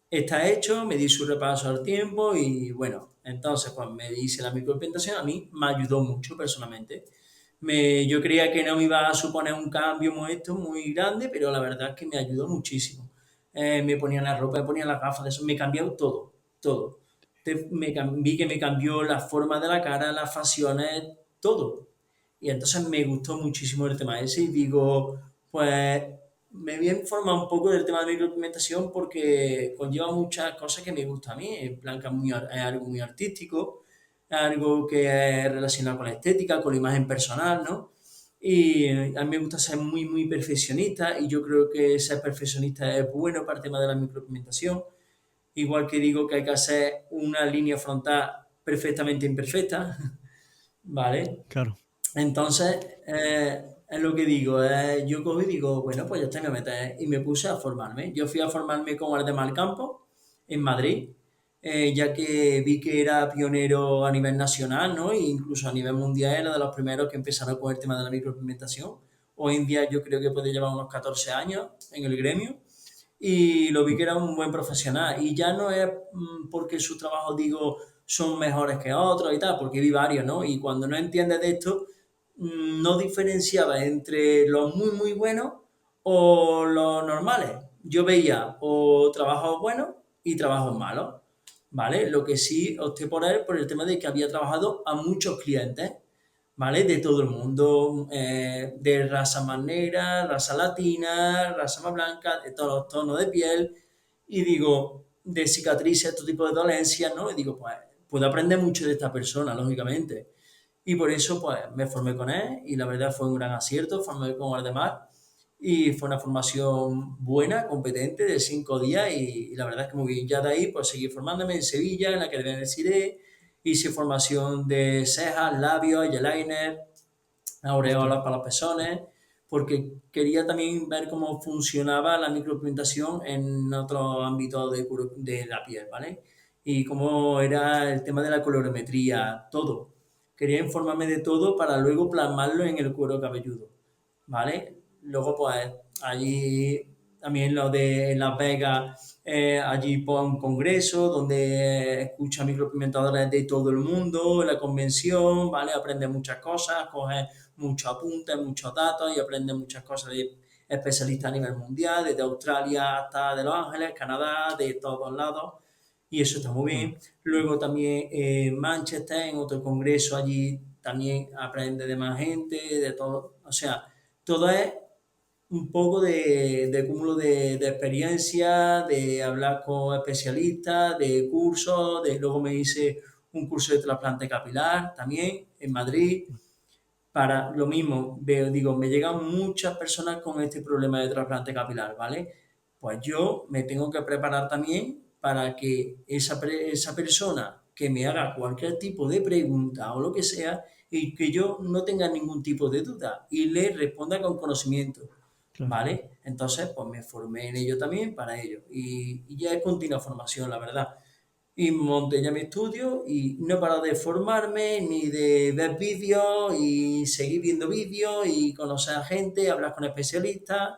Speaker 1: está hecho, me di su repaso al tiempo y bueno, entonces pues me hice la micropigmentación, a mí me ayudó mucho personalmente. Yo creía que no me iba a suponer un cambio muy grande, pero la verdad es que me ayudó muchísimo. Me ponía la ropa, me ponía las gafas, de eso, me cambió todo, todo. Vi que me cambió la forma de la cara, las facciones, todo. Y entonces me gustó muchísimo el tema ese y digo, pues me voy a informar un poco del tema de micropigmentación porque conlleva muchas cosas que me gustan a mí. En plan, que es algo muy artístico, es algo que es relacionado con la estética, con la imagen personal, ¿no? Y a mí me gusta ser muy perfeccionista y yo creo que ser perfeccionista es bueno para el tema de la micropigmentación. Igual que digo que hay que hacer una línea frontal perfectamente imperfecta, ¿vale?
Speaker 2: Claro.
Speaker 1: Entonces, es lo que digo, yo cojo y digo, bueno, pues ya está, me voy a meter y me puse a formarme. Yo fui a formarme con Ardemar Campos en Madrid, ya que vi que era pionero a nivel nacional, ¿no? E incluso a nivel mundial era de los primeros que empezaron con el tema de la micropigmentación. Hoy en día yo creo que puede llevar unos 14 años en el gremio y lo vi que era un buen profesional. Y ya no es porque sus trabajos, digo, son mejores que otros y tal, porque vi varios, ¿no? Y cuando no entiendes de esto, no diferenciaba entre los muy buenos o los normales. Yo veía o trabajos buenos y trabajos malos, ¿vale? Lo que sí opté por él por el tema de que había trabajado a muchos clientes, ¿vale? De todo el mundo, de raza más negra, raza latina, raza más blanca, de todos los tonos de piel. Y digo, de cicatrices, este tipo de dolencias, ¿no? Y digo, pues puedo aprender mucho de esta persona, lógicamente. Y por eso, pues, me formé con él y la verdad fue un gran acierto, formé con Aldemar y fue una formación buena, competente, de 5 días y la verdad es que muy bien. Ya de ahí, pues, seguí formándome en Sevilla, en la Academia de Cire, hice formación de cejas, labios, eyeliner,
Speaker 2: Hostia,
Speaker 1: aureolas para los pezones, porque quería también ver cómo funcionaba la micropigmentación en otros ámbitos de la piel, ¿vale? Y cómo era el tema de la colorimetría, todo. Quería informarme de todo para luego plasmarlo en el cuero cabelludo, ¿vale? Luego, pues, allí también lo de en Las Vegas, allí pues un congreso donde escucha micropigmentadores de todo el mundo, la convención, ¿vale? Aprende muchas cosas, coge muchos apuntes, muchos datos y aprende muchas cosas de especialistas a nivel mundial, desde Australia hasta de Los Ángeles, Canadá, de todos lados. Y eso está muy
Speaker 2: mm,
Speaker 1: bien. Luego también en Manchester, en otro congreso, allí también aprende de más gente, de todo. O sea, todo es un poco de cúmulo de experiencia, de hablar con especialistas, de cursos, luego me hice un curso de trasplante capilar también en Madrid. Para lo mismo, veo, digo, me llegan muchas personas con este problema de trasplante capilar, ¿vale? Pues yo me tengo que preparar también para que esa persona que me haga cualquier tipo de pregunta o lo que sea y que yo no tenga ningún tipo de duda y le responda con conocimiento,
Speaker 2: claro.
Speaker 1: ¿vale? Entonces, pues me formé en ello también para ello y ya es continua formación, la verdad. Y monté ya mi estudio y no he parado de formarme ni de ver vídeos y seguir viendo vídeos y conocer a gente, hablar con especialistas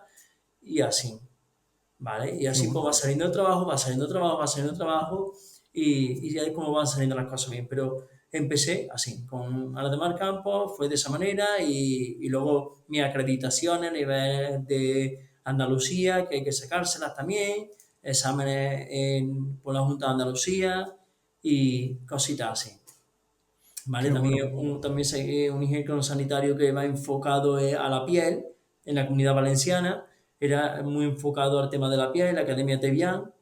Speaker 1: y así, ¿vale? Y
Speaker 2: Qué
Speaker 1: así pues
Speaker 2: bueno.
Speaker 1: va saliendo trabajo, va saliendo trabajo, va saliendo trabajo y ya es como van saliendo las cosas bien. Pero empecé así, con Aldemar Campos, fue de esa manera y luego mis acreditaciones a nivel de Andalucía, que hay que sacárselas también, exámenes por la Junta de Andalucía y cositas así. ¿Vale?
Speaker 2: Qué bueno.
Speaker 1: También seguí un ingeniero sanitario que va enfocado a la piel en la Comunidad Valenciana, era muy enfocado al tema de la piel en la Academia Tevián,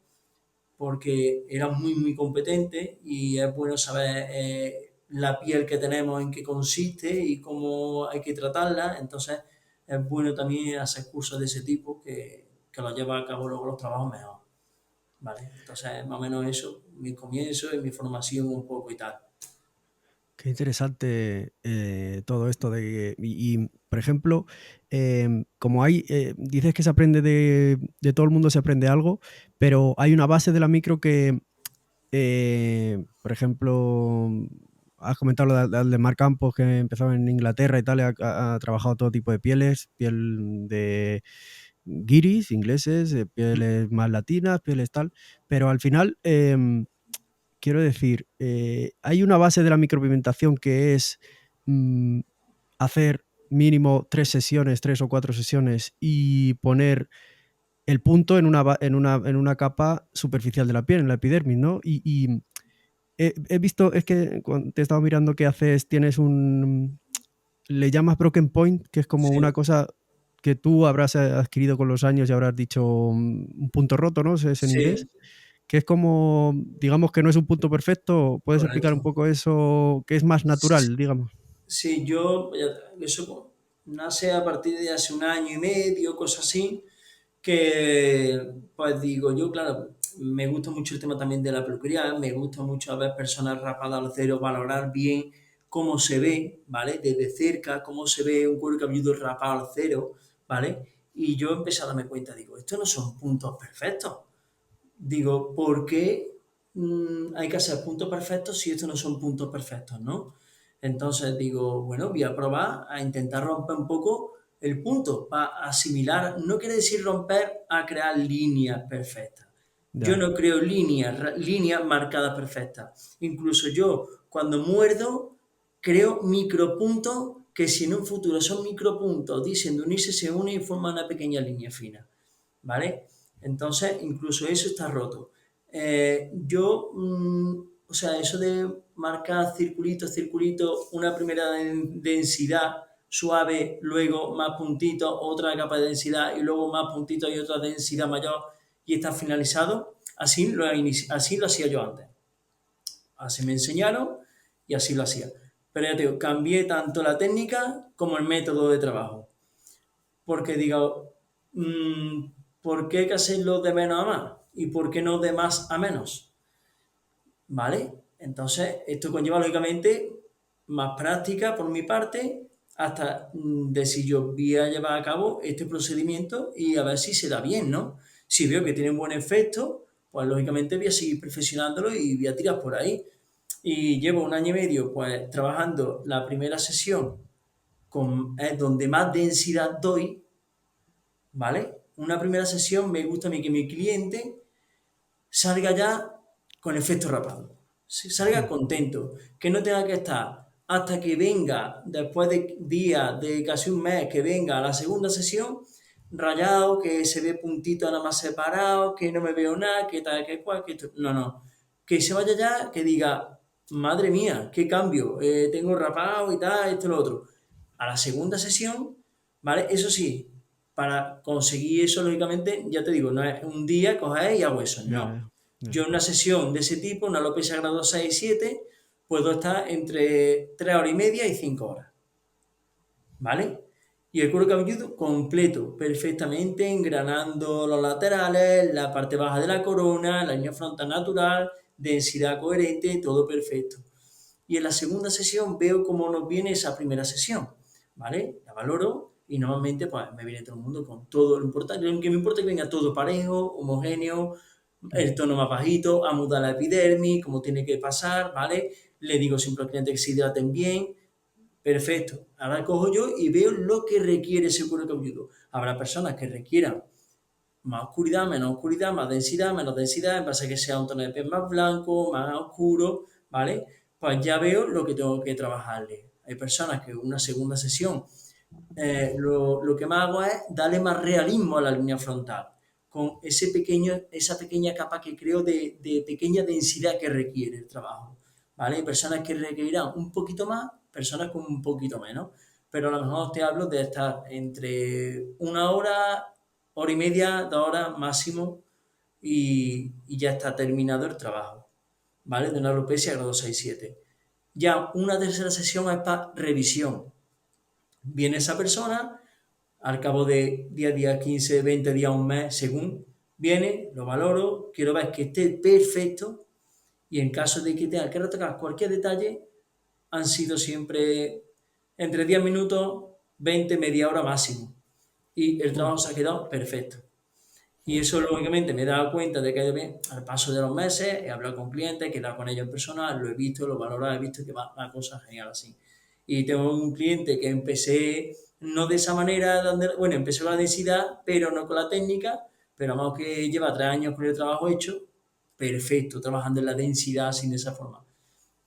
Speaker 1: porque era muy, muy competente y es bueno saber la piel que tenemos, en qué consiste y cómo hay que tratarla. Entonces, es bueno también hacer cursos de ese tipo que los lleva a cabo luego los trabajos mejor. ¿Vale? Entonces, más o menos eso, mi comienzo y mi formación un poco y tal.
Speaker 2: Qué interesante todo esto por ejemplo, como hay, dices que se aprende de todo el mundo, se aprende algo, pero hay una base de la micro que, por ejemplo, has comentado lo de Marc Campos, que empezó en Inglaterra y tal, y ha trabajado todo tipo de pieles, piel de guiris, ingleses, pieles más latinas, pieles tal, pero al final, quiero decir, hay una base de la micropigmentación que es mm, hacer mínimo 3 sesiones, 3 o 4 sesiones y poner el punto en una capa superficial de la piel, en la epidermis, ¿no? Y he visto, es que cuando te he estado mirando que haces, le llamas broken point, que es como una
Speaker 1: Sí,
Speaker 2: cosa que tú habrás adquirido con los años y habrás dicho un punto roto, ¿no? Es en inglés,
Speaker 1: sí,
Speaker 2: que es como, digamos que no es un punto perfecto. ¿Puedes explicar un
Speaker 1: correcto.
Speaker 2: poco eso, que es más natural, digamos?
Speaker 1: Sí, eso nace a partir de hace un año y medio, cosas así, que pues digo, yo claro, me gusta mucho el tema también de la peluquería, me gusta mucho ver personas rapadas al cero, valorar bien cómo se ve, ¿vale? Desde cerca, cómo se ve un cuero cabelludo rapado al cero, ¿vale? Y yo empecé a darme cuenta, digo, estos no son puntos perfectos. Digo, ¿por qué hay que hacer puntos perfectos si estos no son puntos perfectos, ¿no? Entonces digo, bueno, voy a probar a intentar romper un poco el punto, para asimilar, no quiere decir romper a crear líneas perfectas. Yo
Speaker 2: Ya,
Speaker 1: no creo líneas marcadas perfectas. Incluso yo, cuando muerdo, creo micropuntos que si en un futuro son micropuntos, dicen de unirse, se unen y forman una pequeña línea fina. ¿Vale? Entonces, incluso eso está roto. O sea, eso de marcar circulitos, circulitos, una primera densidad suave, luego más puntitos, otra capa de densidad y luego más puntitos y otra densidad mayor y está finalizado. Así lo hacía yo antes. Así me enseñaron y así lo hacía. Pero ya te digo, cambié tanto la técnica como el método de trabajo. Porque digo, ¿por qué hay que hacerlo de menos a más? ¿Y por qué no de más a menos? ¿Vale? Entonces, esto conlleva lógicamente más práctica por mi parte, hasta de si yo voy a llevar a cabo este procedimiento y a ver si se da bien, ¿no? Si veo que tiene un buen efecto, pues lógicamente voy a seguir perfeccionándolo y voy a tirar por ahí. Y llevo 1 año y medio pues trabajando la primera sesión es donde más densidad doy, ¿vale? Una primera sesión me gusta a mí que mi cliente salga ya con efecto rapado, salga
Speaker 2: Mm.
Speaker 1: contento, que no tenga que estar hasta que venga, después de días, de casi un mes, que venga a la segunda sesión, rayado, que se ve puntito nada más separado, que no me veo nada, que tal, que cual, que esto. No, no. Que se vaya ya, que diga, madre mía, qué cambio, tengo rapado y tal, esto y lo otro. A la segunda sesión, ¿vale? Eso sí, para conseguir eso, lógicamente, ya te digo, no es un día coger y hago eso,
Speaker 2: Ya,
Speaker 1: no.
Speaker 2: ya, ya.
Speaker 1: Yo en una sesión de ese tipo, una alopecia grado 6-7, puedo estar entre 3 horas y media y 5 horas, ¿vale? Y el cuero cabelludo completo, perfectamente, engranando los laterales, la parte baja de la corona, la línea frontal natural, densidad coherente, todo perfecto. Y en la segunda sesión veo cómo nos viene esa primera sesión, ¿vale? La valoro y normalmente pues me viene todo el mundo con todo lo importante. Lo que me importa es que venga todo parejo, homogéneo,
Speaker 2: Mm.
Speaker 1: el tono más bajito, a mudar la epidermis, como tiene que pasar, ¿vale? Le digo siempre al cliente que se hidraten bien. Perfecto. Ahora cojo yo y veo lo que requiere ese cuero cabelludo. Habrá personas que requieran más oscuridad, menos oscuridad, más densidad, menos densidad, en base a que sea un tono de piel más blanco, más oscuro, ¿vale? Pues ya veo lo que tengo que trabajarle. Hay personas que una segunda sesión lo que más hago es darle más realismo a la línea frontal, con esa pequeña capa que creo de pequeña densidad que requiere el trabajo. ¿Vale? Hay personas que requerirán un poquito más, personas con un poquito menos, pero a lo mejor te hablo de estar entre 1 hora, hora y media, 2 horas máximo, y ya está terminado el trabajo, ¿vale? De una alopecia grado 6-7. Ya una tercera sesión es para revisión. Viene esa persona, al cabo de 10 días, 15, 20 días, un mes, según viene, lo valoro, quiero ver que esté perfecto y en caso de que tenga que retocar cualquier detalle, han sido siempre entre 10 minutos, 20, media hora máximo. Y el
Speaker 2: Joder.
Speaker 1: trabajo se ha quedado perfecto. Y eso, lógicamente, me he dado cuenta de que al paso de los meses he hablado con clientes, he quedado con ellos en personal, lo he visto, lo he valorado, he visto que va la cosa genial así. Y tengo un cliente que empecé no de esa manera, bueno, empecé con la densidad, pero no con la técnica, pero vamos que lleva 3 años con el trabajo hecho, perfecto, trabajando en la densidad sin de esa forma.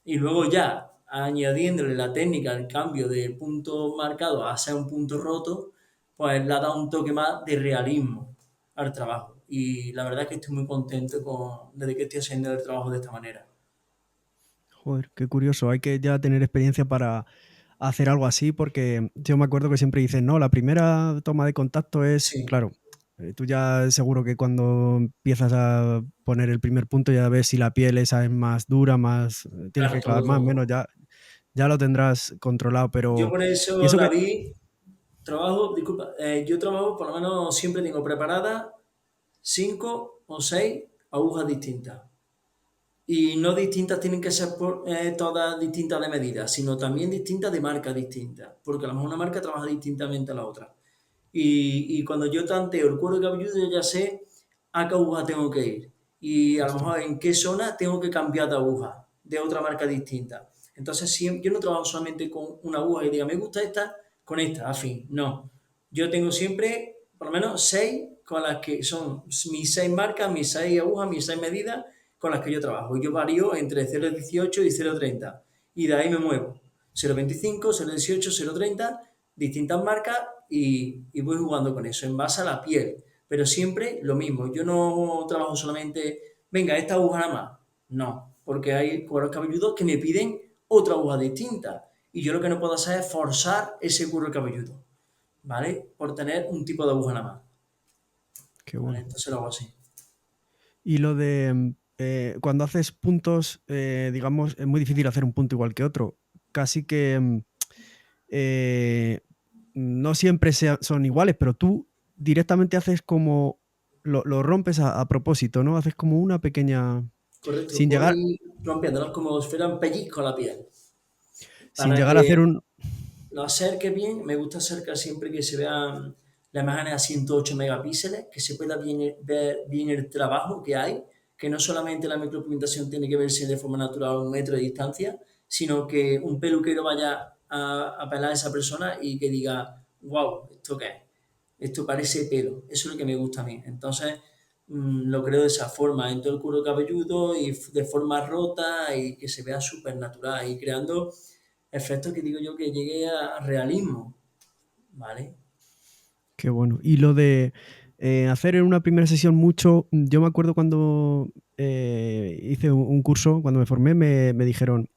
Speaker 1: Y luego ya añadiéndole la técnica, el cambio del punto marcado a ser un punto roto, pues le ha dado un toque más de realismo al trabajo. Y la verdad es que estoy muy contento desde que estoy haciendo el trabajo de esta manera.
Speaker 2: Joder, qué curioso. Hay que ya tener experiencia para hacer algo así, porque yo me acuerdo que siempre dicen, no, la primera toma de contacto es,
Speaker 1: Sí,
Speaker 2: claro, tú ya seguro que cuando empiezas a poner el primer punto ya ves si la piel esa es más dura, más, tienes
Speaker 1: claro,
Speaker 2: que clavar más, menos, ya lo tendrás controlado,
Speaker 1: yo
Speaker 2: pero...
Speaker 1: por
Speaker 2: Y
Speaker 1: eso,
Speaker 2: eso que...
Speaker 1: David, yo trabajo, por lo menos siempre tengo preparadas 5 o 6 agujas distintas. Y no distintas tienen que ser todas distintas de medida, sino también distintas de marca distinta, porque a lo mejor una marca trabaja distintamente a la otra. Y cuando yo tanteo el cuero cabelludo, yo ya sé a qué aguja tengo que ir. Y a lo
Speaker 2: Ostras,
Speaker 1: mejor en qué zona tengo que cambiar de aguja, de otra marca distinta. Entonces, yo no trabajo solamente con una aguja y diga, me gusta esta, con esta, a fin. No. Yo tengo siempre, por lo menos, 6 con las que son mis 6 marcas, mis 6 agujas, mis 6 medidas con las que yo trabajo. Yo varío entre 0,18 y 0,30. Y de ahí me muevo. 0,25, 0,18, 0,30, distintas marcas y voy jugando con eso en base a la piel. Pero siempre lo mismo. Yo no trabajo solamente, venga, esta aguja nada más. No, porque hay cueros cabelludos que me piden otra aguja distinta. Y yo lo que no puedo hacer es forzar ese cuero cabelludo, ¿vale? Por tener un tipo de aguja nada más,
Speaker 2: qué
Speaker 1: ¿vale?
Speaker 2: bueno.
Speaker 1: Entonces lo hago así.
Speaker 2: Y lo de cuando haces puntos, digamos, es muy difícil hacer un punto igual que otro. Casi que eh, no siempre son iguales, pero tú directamente haces como lo rompes a propósito, ¿no? Haces como una pequeña,
Speaker 1: Correcto,
Speaker 2: sin
Speaker 1: voy
Speaker 2: llegar,
Speaker 1: rompiéndolos como si fueran pellizco a la piel.
Speaker 2: sin
Speaker 1: Para
Speaker 2: llegar a hacer
Speaker 1: que
Speaker 2: un.
Speaker 1: lo acerque bien, me gusta acercar siempre que se vean las imágenes a 108 megapíxeles, que se pueda ver bien el trabajo que hay, que no solamente la micropigmentación tiene que verse de forma natural a 1 metro de distancia, sino que un peluquero vaya a pelar a esa persona y que diga, wow, ¿esto qué es? Esto parece pelo. Eso es lo que me gusta a mí. Entonces, lo creo de esa forma, en todo el cuero cabelludo y de forma rota y que se vea súper natural y creando efectos que digo yo que llegue a realismo, ¿vale?
Speaker 2: Qué bueno. Y lo de hacer en una primera sesión mucho, yo me acuerdo cuando hice un curso, cuando me formé, me dijeron,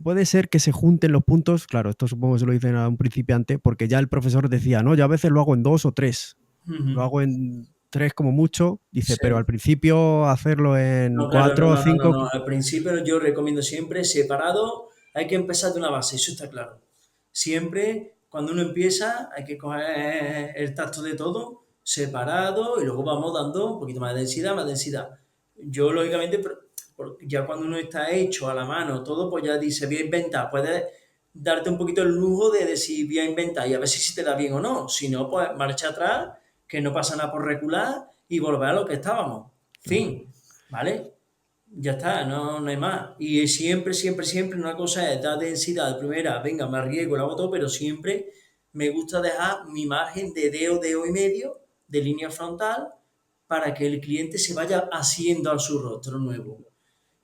Speaker 2: puede ser que se junten los puntos, claro, esto supongo que se lo dicen a un principiante, porque ya el profesor decía, no, yo a veces lo hago en 2 o 3, lo
Speaker 1: Ujú.
Speaker 2: hago en 3 como mucho, dice, pero al
Speaker 1: Sí.
Speaker 2: principio hacerlo en
Speaker 1: No, claro, no,
Speaker 2: 4 o
Speaker 1: no, no, no,
Speaker 2: 5.
Speaker 1: no. Al principio yo recomiendo siempre separado, hay que empezar de una base, eso está claro. Siempre, cuando uno empieza, hay que coger el tacto de todo, separado, y luego vamos dando un poquito más de densidad, más densidad. Yo, lógicamente, ya cuando uno está hecho a la mano, todo, pues ya dice, voy a inventar, puedes darte un poquito el lujo de decir, voy a inventar y a ver si te da bien o no. Si no, pues marcha atrás, que no pasa nada por recular y volver a lo que estábamos.
Speaker 2: Claro.
Speaker 1: Fin. ¿Vale? Ya está, no, no hay más. Y siempre, siempre, siempre una cosa es dar densidad de primera, venga, me arriesgo, lo hago todo, pero siempre me gusta dejar mi margen de dedo y medio de línea frontal para que el cliente se vaya haciendo a su rostro nuevo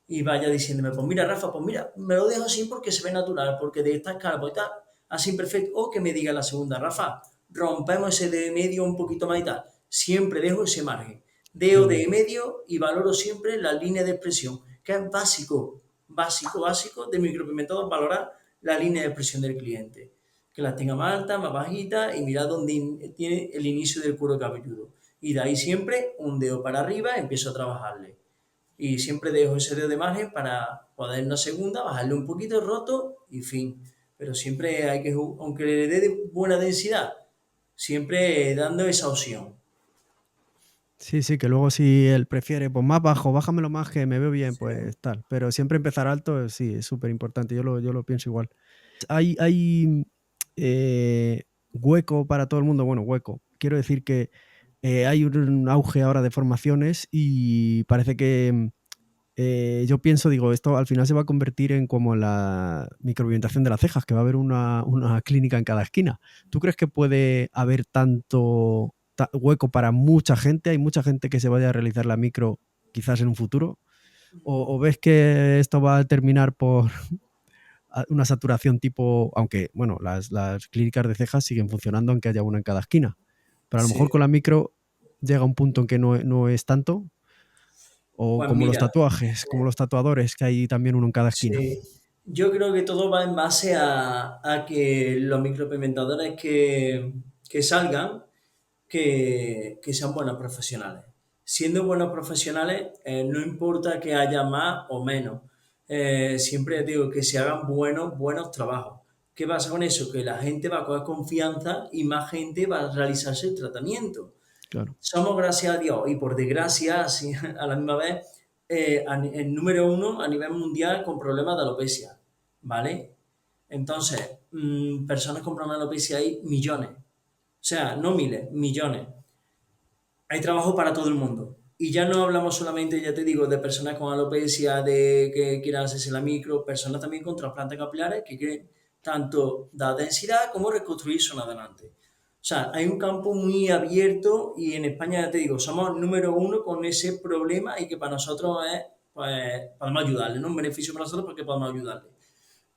Speaker 1: y vaya diciéndome, pues mira, Rafa, pues mira, me lo dejo así porque se ve natural, porque de esta escala, pues está así perfecto. O que me diga la segunda, Rafa, rompemos ese de medio un poquito más y tal. Siempre dejo ese margen.
Speaker 2: Qué
Speaker 1: Dejo
Speaker 2: bueno.
Speaker 1: de medio y valoro siempre la línea de expresión, que es básico, básico, básico de micropigmentados, valorar la línea de expresión del cliente. Que la tenga más alta, más bajita y mirar dónde tiene el inicio del cuero cabelludo. Y de ahí siempre un dedo para arriba empiezo a trabajarle y siempre dejo ese dedo de margen para poder en una segunda bajarle un poquito roto y fin. Pero siempre hay que, aunque le dé buena densidad, siempre dando esa opción.
Speaker 2: Sí, sí, que luego si él prefiere, pues más bajo, bájamelo más que me veo bien,
Speaker 1: Sí.
Speaker 2: pues tal. Pero siempre empezar alto, sí, es súper importante. Yo lo pienso igual. Hay hueco para todo el mundo. Bueno, hueco. Quiero decir que hay un auge ahora de formaciones y parece que yo pienso, digo, esto al final se va a convertir en como la micropigmentación de las cejas, que va a haber una clínica en cada esquina. ¿Tú crees que puede haber tanto hueco para mucha gente? ¿Hay mucha gente que se vaya a realizar la micro quizás en un futuro? ¿O ves que esto va a terminar por una saturación tipo, aunque, bueno, las clínicas de cejas siguen funcionando aunque haya una en cada esquina? Pero a lo mejor
Speaker 1: Sí.
Speaker 2: con la micro llega un punto en que no es tanto, o
Speaker 1: Pues
Speaker 2: como los
Speaker 1: mira,
Speaker 2: tatuajes, como los tatuadores, que hay también uno en cada esquina.
Speaker 1: sí. Yo creo que todo va en base a que los micropigmentadores que salgan que sean buenos profesionales. Siendo buenos profesionales, no importa que haya más o menos. Siempre digo que se hagan buenos trabajos. ¿Qué pasa con eso? Que la gente va a coger confianza y más gente va a realizarse el tratamiento.
Speaker 2: Claro.
Speaker 1: Somos, gracias a Dios, y por desgracia, así, a la misma vez, el número uno a nivel mundial con problemas de alopecia, ¿vale? Entonces, personas con problemas de alopecia hay millones. O sea, no miles, millones. Hay trabajo para todo el mundo. Y ya no hablamos solamente, ya te digo, de personas con alopecia, de que quieran hacerse la micro, personas también con trasplantes capilares que quieren tanto dar densidad como reconstruir zona adelante. O sea, hay un campo muy abierto y en España, ya te digo, somos número uno con ese problema y que para nosotros es, pues, podemos ayudarle, ¿no? Un beneficio para nosotros porque podemos ayudarle.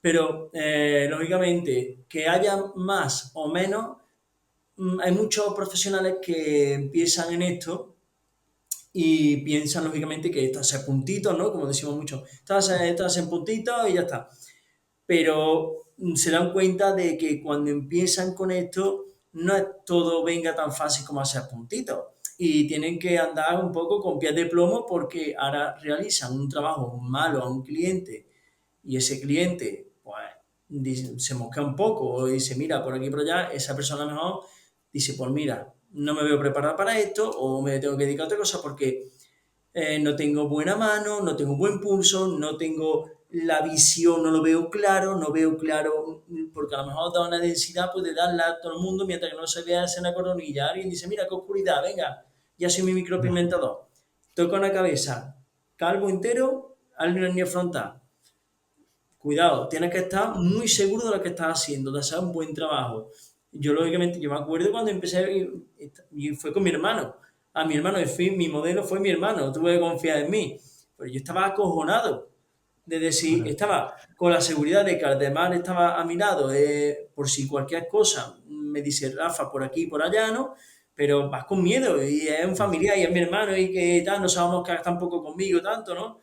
Speaker 1: Pero, lógicamente, que haya más o menos, hay muchos profesionales que empiezan en esto y piensan lógicamente que esto hace puntitos, ¿no? Como decimos mucho, esto hace puntitos y ya está. Pero se dan cuenta de que cuando empiezan con esto no es todo venga tan fácil como hacer puntitos. y tienen que andar un poco con pies de plomo porque ahora realizan un trabajo malo a un cliente y ese cliente pues se mosquea un poco o dice, mira, por aquí por allá, esa persona mejor dice, pues mira, no me veo preparada para esto o me tengo que dedicar a otra cosa porque no tengo buena mano, no tengo buen pulso, no tengo la visión, no lo veo claro, no veo claro, porque a lo mejor da una densidad, puede darla a todo el mundo mientras que no se vea esa una coronilla. Alguien dice, mira, qué oscuridad, venga, ya soy mi
Speaker 2: Ya,
Speaker 1: micropigmentador. Toca una cabeza, calvo entero, al línea frontal. Cuidado, tienes que estar muy seguro de lo que estás haciendo, de hacer un buen trabajo. Yo, lógicamente, yo me acuerdo cuando empecé, y fue con mi hermano. A mi hermano, mi modelo fue mi hermano, tuve que confiar en mí. Pero yo estaba acojonado de decir,
Speaker 2: claro.
Speaker 1: estaba con la seguridad de que además estaba a mi lado, por si cualquier cosa me dice Rafa por aquí y por allá, ¿no? Pero vas con miedo y es un
Speaker 2: Sí, sí.
Speaker 1: familiar y es mi hermano y que tal, no sabemos que tampoco conmigo tanto, ¿no?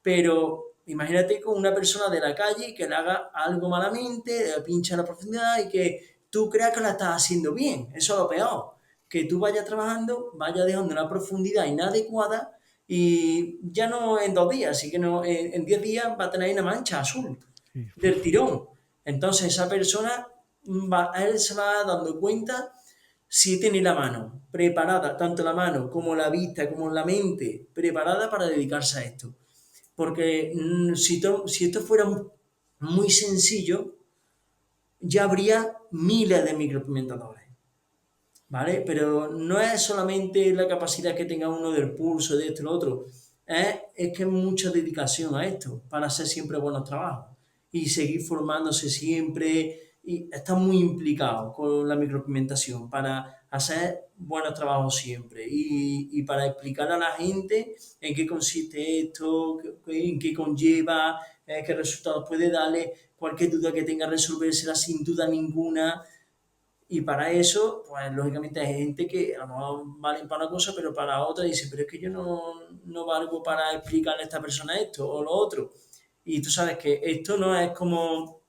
Speaker 1: Pero imagínate con una persona de la calle que le haga algo malamente, le pincha la profundidad y que tú creas que la estás haciendo bien. Eso es lo peor. Que tú vayas trabajando, vayas dejando una profundidad inadecuada y ya no en 2 días, sino que no, en 10 días va a tener una mancha azul
Speaker 2: Sí,
Speaker 1: del tirón. Entonces esa persona, él se va dando cuenta si tiene la mano preparada, tanto la mano como la vista, como la mente preparada para dedicarse a esto. Porque si esto fuera muy sencillo, ya habría miles de micropigmentadores, ¿vale? Pero no es solamente la capacidad que tenga uno del pulso, de esto y lo otro, es que es mucha dedicación a esto para hacer siempre buenos trabajos y seguir formándose siempre y estar muy implicado con la micropigmentación para hacer buenos trabajos siempre y para explicar a la gente en qué consiste esto, en qué conlleva, qué resultados puede darle, cualquier duda que tenga resolvérsela sin duda ninguna y para eso, pues lógicamente hay gente que a lo mejor valen para una cosa, pero para otra dice, pero es que yo no valgo para explicarle a esta persona esto o lo otro. Y tú sabes que esto no es como,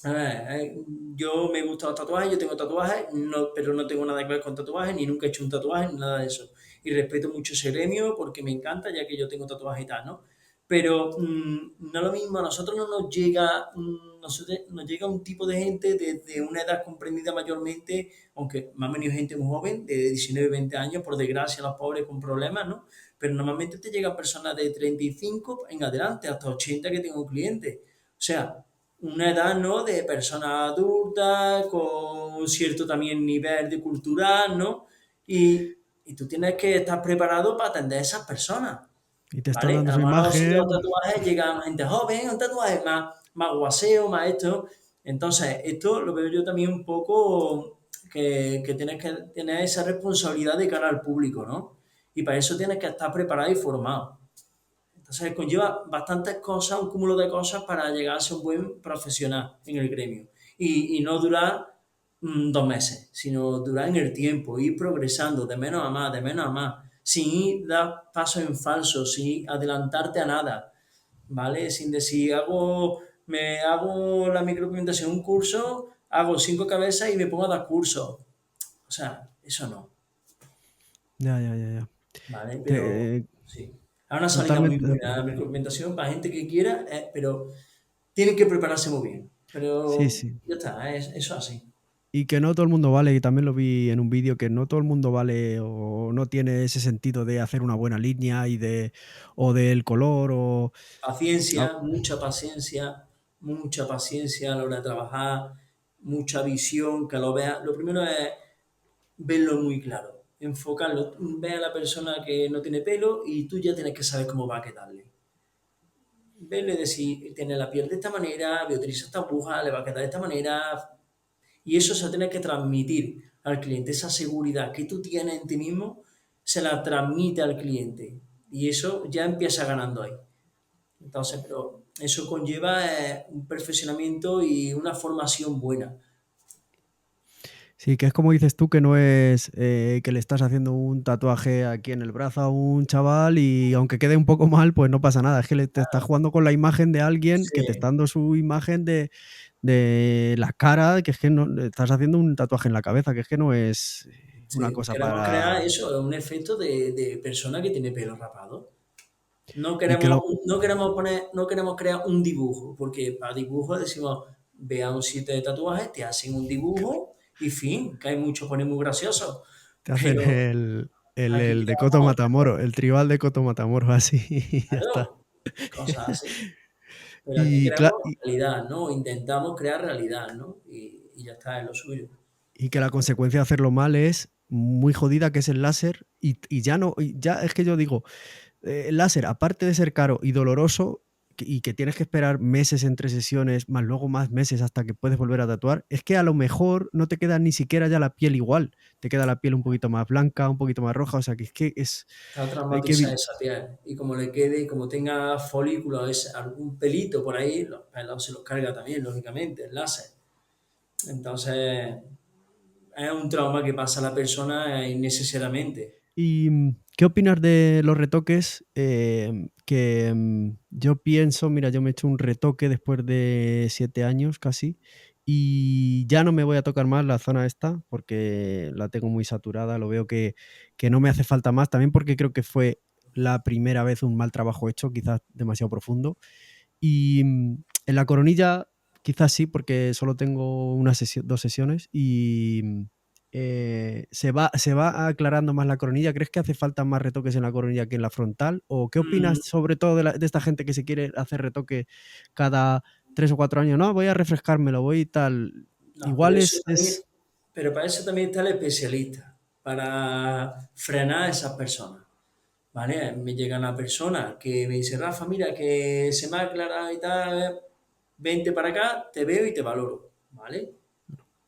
Speaker 1: a ver, yo me gustan los tatuajes, yo tengo tatuajes, no, pero no tengo nada que ver con tatuajes, ni nunca he hecho un tatuaje, ni nada de eso. Y respeto mucho ese gremio porque me encanta, ya que yo tengo tatuajes y tal, ¿no? Pero no es lo mismo, a nosotros no nos llega, nos llega un tipo de gente desde una edad comprendida mayormente, aunque me ha venido gente muy joven, de 19 20 años, por desgracia, los pobres con problemas, ¿no? Pero normalmente te llegan personas de 35 en adelante, hasta 80 que tengo clientes. O sea, una edad, ¿no? De personas adultas, con un cierto también nivel de cultural, ¿no? Y tú tienes que estar preparado para atender a esas personas.
Speaker 2: Y te están
Speaker 1: ¿Vale?
Speaker 2: dando
Speaker 1: A lo
Speaker 2: su
Speaker 1: mejor los sitios de
Speaker 2: imagen.
Speaker 1: tatuajes llegan gente joven, un tatuaje más guaseo, más esto. Entonces, esto lo veo yo también un poco que tienes que tener esa responsabilidad de cara al público, ¿no? Y para eso tienes que estar preparado y formado. Entonces, conlleva bastantes cosas, un cúmulo de cosas para llegar a ser un buen profesional en el gremio. Y no durar 2 meses, sino durar en el tiempo, ir progresando de menos a más, de menos a más, sin dar pasos en falso, sin adelantarte a nada, ¿vale? Sin decir, me hago la micropigmentación, un curso, hago 5 cabezas y me pongo a dar cursos. O sea, eso no,
Speaker 2: Ya, ya, ya, ya.
Speaker 1: ¿vale? Pero
Speaker 2: Te-
Speaker 1: sí. Hay una salida muy
Speaker 2: totalmente.
Speaker 1: buena la micropigmentación para gente que quiera, pero tienen que prepararse muy bien.
Speaker 2: Sí,
Speaker 1: Pero
Speaker 2: sí.
Speaker 1: ya está, eso así.
Speaker 2: Y que no todo el mundo vale, y también lo vi en un vídeo, que no todo el mundo vale o no tiene ese sentido de hacer una buena línea o del color ah,
Speaker 1: Mucha paciencia a la hora de trabajar, mucha visión, que lo vea. Lo primero es verlo muy claro, enfocarlo. Ve a la persona que no tiene pelo y tú ya tienes que saber cómo va a quedarle. Verle decir, tiene la piel de esta manera, voy a utilizar esta aguja, le va a quedar de esta manera. Y eso se tiene que transmitir al cliente, esa seguridad que tú tienes en ti mismo, se la transmite al cliente. Y eso ya empieza ganando ahí. Entonces, pero eso conlleva un perfeccionamiento y una formación buena.
Speaker 2: sí, que es como dices tú, que no es que le estás haciendo un tatuaje aquí en el brazo a un chaval y aunque quede un poco mal, pues no pasa nada. Es que te estás jugando con la imagen de alguien que te está
Speaker 1: Sí,
Speaker 2: dando su imagen de la cara, que es que no le estás haciendo un tatuaje en la cabeza, que es que no es. una
Speaker 1: Sí,
Speaker 2: cosa
Speaker 1: queremos crear
Speaker 2: para...
Speaker 1: eso, un efecto de persona que tiene pelo rapado. No
Speaker 2: Y que
Speaker 1: queremos,
Speaker 2: lo,
Speaker 1: no queremos poner, no queremos crear un dibujo, porque para dibujo decimos, ve a un sitio de tatuajes, te hacen un dibujo y fin, que hay muchos ponen muy graciosos.
Speaker 2: te hacen
Speaker 1: Pero aquí
Speaker 2: el de Coto
Speaker 1: queremos otra cosa,
Speaker 2: Matamoros, el tribal de Coto Matamoros, así, y ya está.
Speaker 1: claro, cosas así. Pero aquí
Speaker 2: Y,
Speaker 1: queremos realidad, ¿no? Intentamos crear realidad, ¿no? Y ya está, es lo suyo.
Speaker 2: y que la consecuencia de hacerlo mal es muy jodida, que es el láser, y ya no, y ya es que yo digo, el láser, aparte de ser caro y doloroso, y que tienes que esperar meses entre sesiones, más luego más meses hasta que puedes volver a tatuar, es que a lo mejor no te queda ni siquiera ya la piel igual, te queda la piel un poquito más blanca, un poquito más roja, o sea que es,
Speaker 1: Está
Speaker 2: hay que...
Speaker 1: traumatizada esa piel. Y como le quede, como tenga folículos, algún pelito por ahí, los pelos se los carga también, lógicamente, el láser. Entonces, es un trauma que pasa a la persona innecesariamente.
Speaker 2: ¿Y qué opinas de los retoques? Yo pienso, mira, yo me he hecho un retoque después de 7 años casi y ya no me voy a tocar más la zona esta porque la tengo muy saturada, lo veo que no me hace falta más, también porque creo que fue la primera vez un mal trabajo hecho, quizás demasiado profundo. Y en la coronilla, quizás sí, porque solo tengo una sesión, 2 sesiones y se va aclarando más la coronilla. ¿Crees que hace falta más retoques en la coronilla que en la frontal? ¿O qué
Speaker 1: Mm,
Speaker 2: opinas sobre todo de esta gente que se quiere hacer retoque cada 3 o 4 años? No, voy a refrescármelo, voy y tal.
Speaker 1: no,
Speaker 2: Igual es...
Speaker 1: pero para eso también está el especialista, para frenar a esas personas. ¿Vale? Me llega una persona que me dice, Rafa, mira, que se me ha aclarado y tal, vente para acá, te veo y te valoro, ¿vale?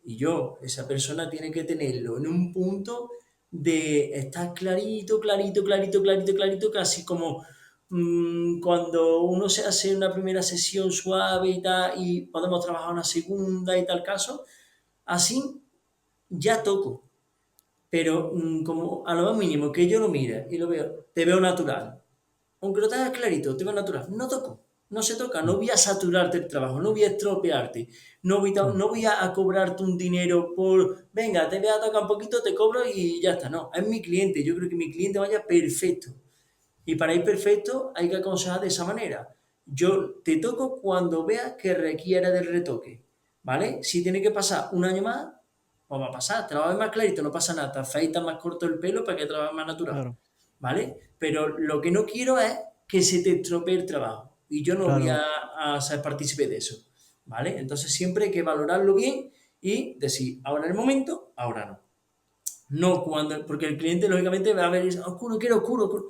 Speaker 1: Y yo, esa persona tiene que tenerlo en un punto de estar clarito, clarito, clarito, clarito, clarito, casi como cuando uno se hace una primera sesión suave y tal, y podemos trabajar una segunda y tal caso, así ya toco. Pero como a lo más mínimo que yo lo mire y lo veo, te veo natural. Aunque lo tengas clarito, te veo natural. No toco, no se toca, no
Speaker 2: Mm,
Speaker 1: voy a saturarte el trabajo, no voy a estropearte,
Speaker 2: mm,
Speaker 1: no voy a cobrarte un dinero por, venga, te voy a tocar un poquito, te cobro y ya está. No, es mi cliente, yo creo que mi cliente vaya perfecto. Y para ir perfecto hay que aconsejar de esa manera. Yo te toco cuando vea que requiera del retoque, ¿vale? Si tiene que pasar un año más, pues va a pasar, te lo va a ver más clarito, no pasa nada, te afeitas más corto el pelo para que te lo veas más natural,
Speaker 2: claro,
Speaker 1: ¿vale? Pero lo que no quiero es que se te estropee el trabajo y yo no voy
Speaker 2: claro,
Speaker 1: a ser partícipe de eso, ¿vale? Entonces siempre hay que valorarlo bien y decir, ahora es el momento, ahora no. No cuando, porque el cliente lógicamente va a ver, oscuro, quiero oscuro, oscuro.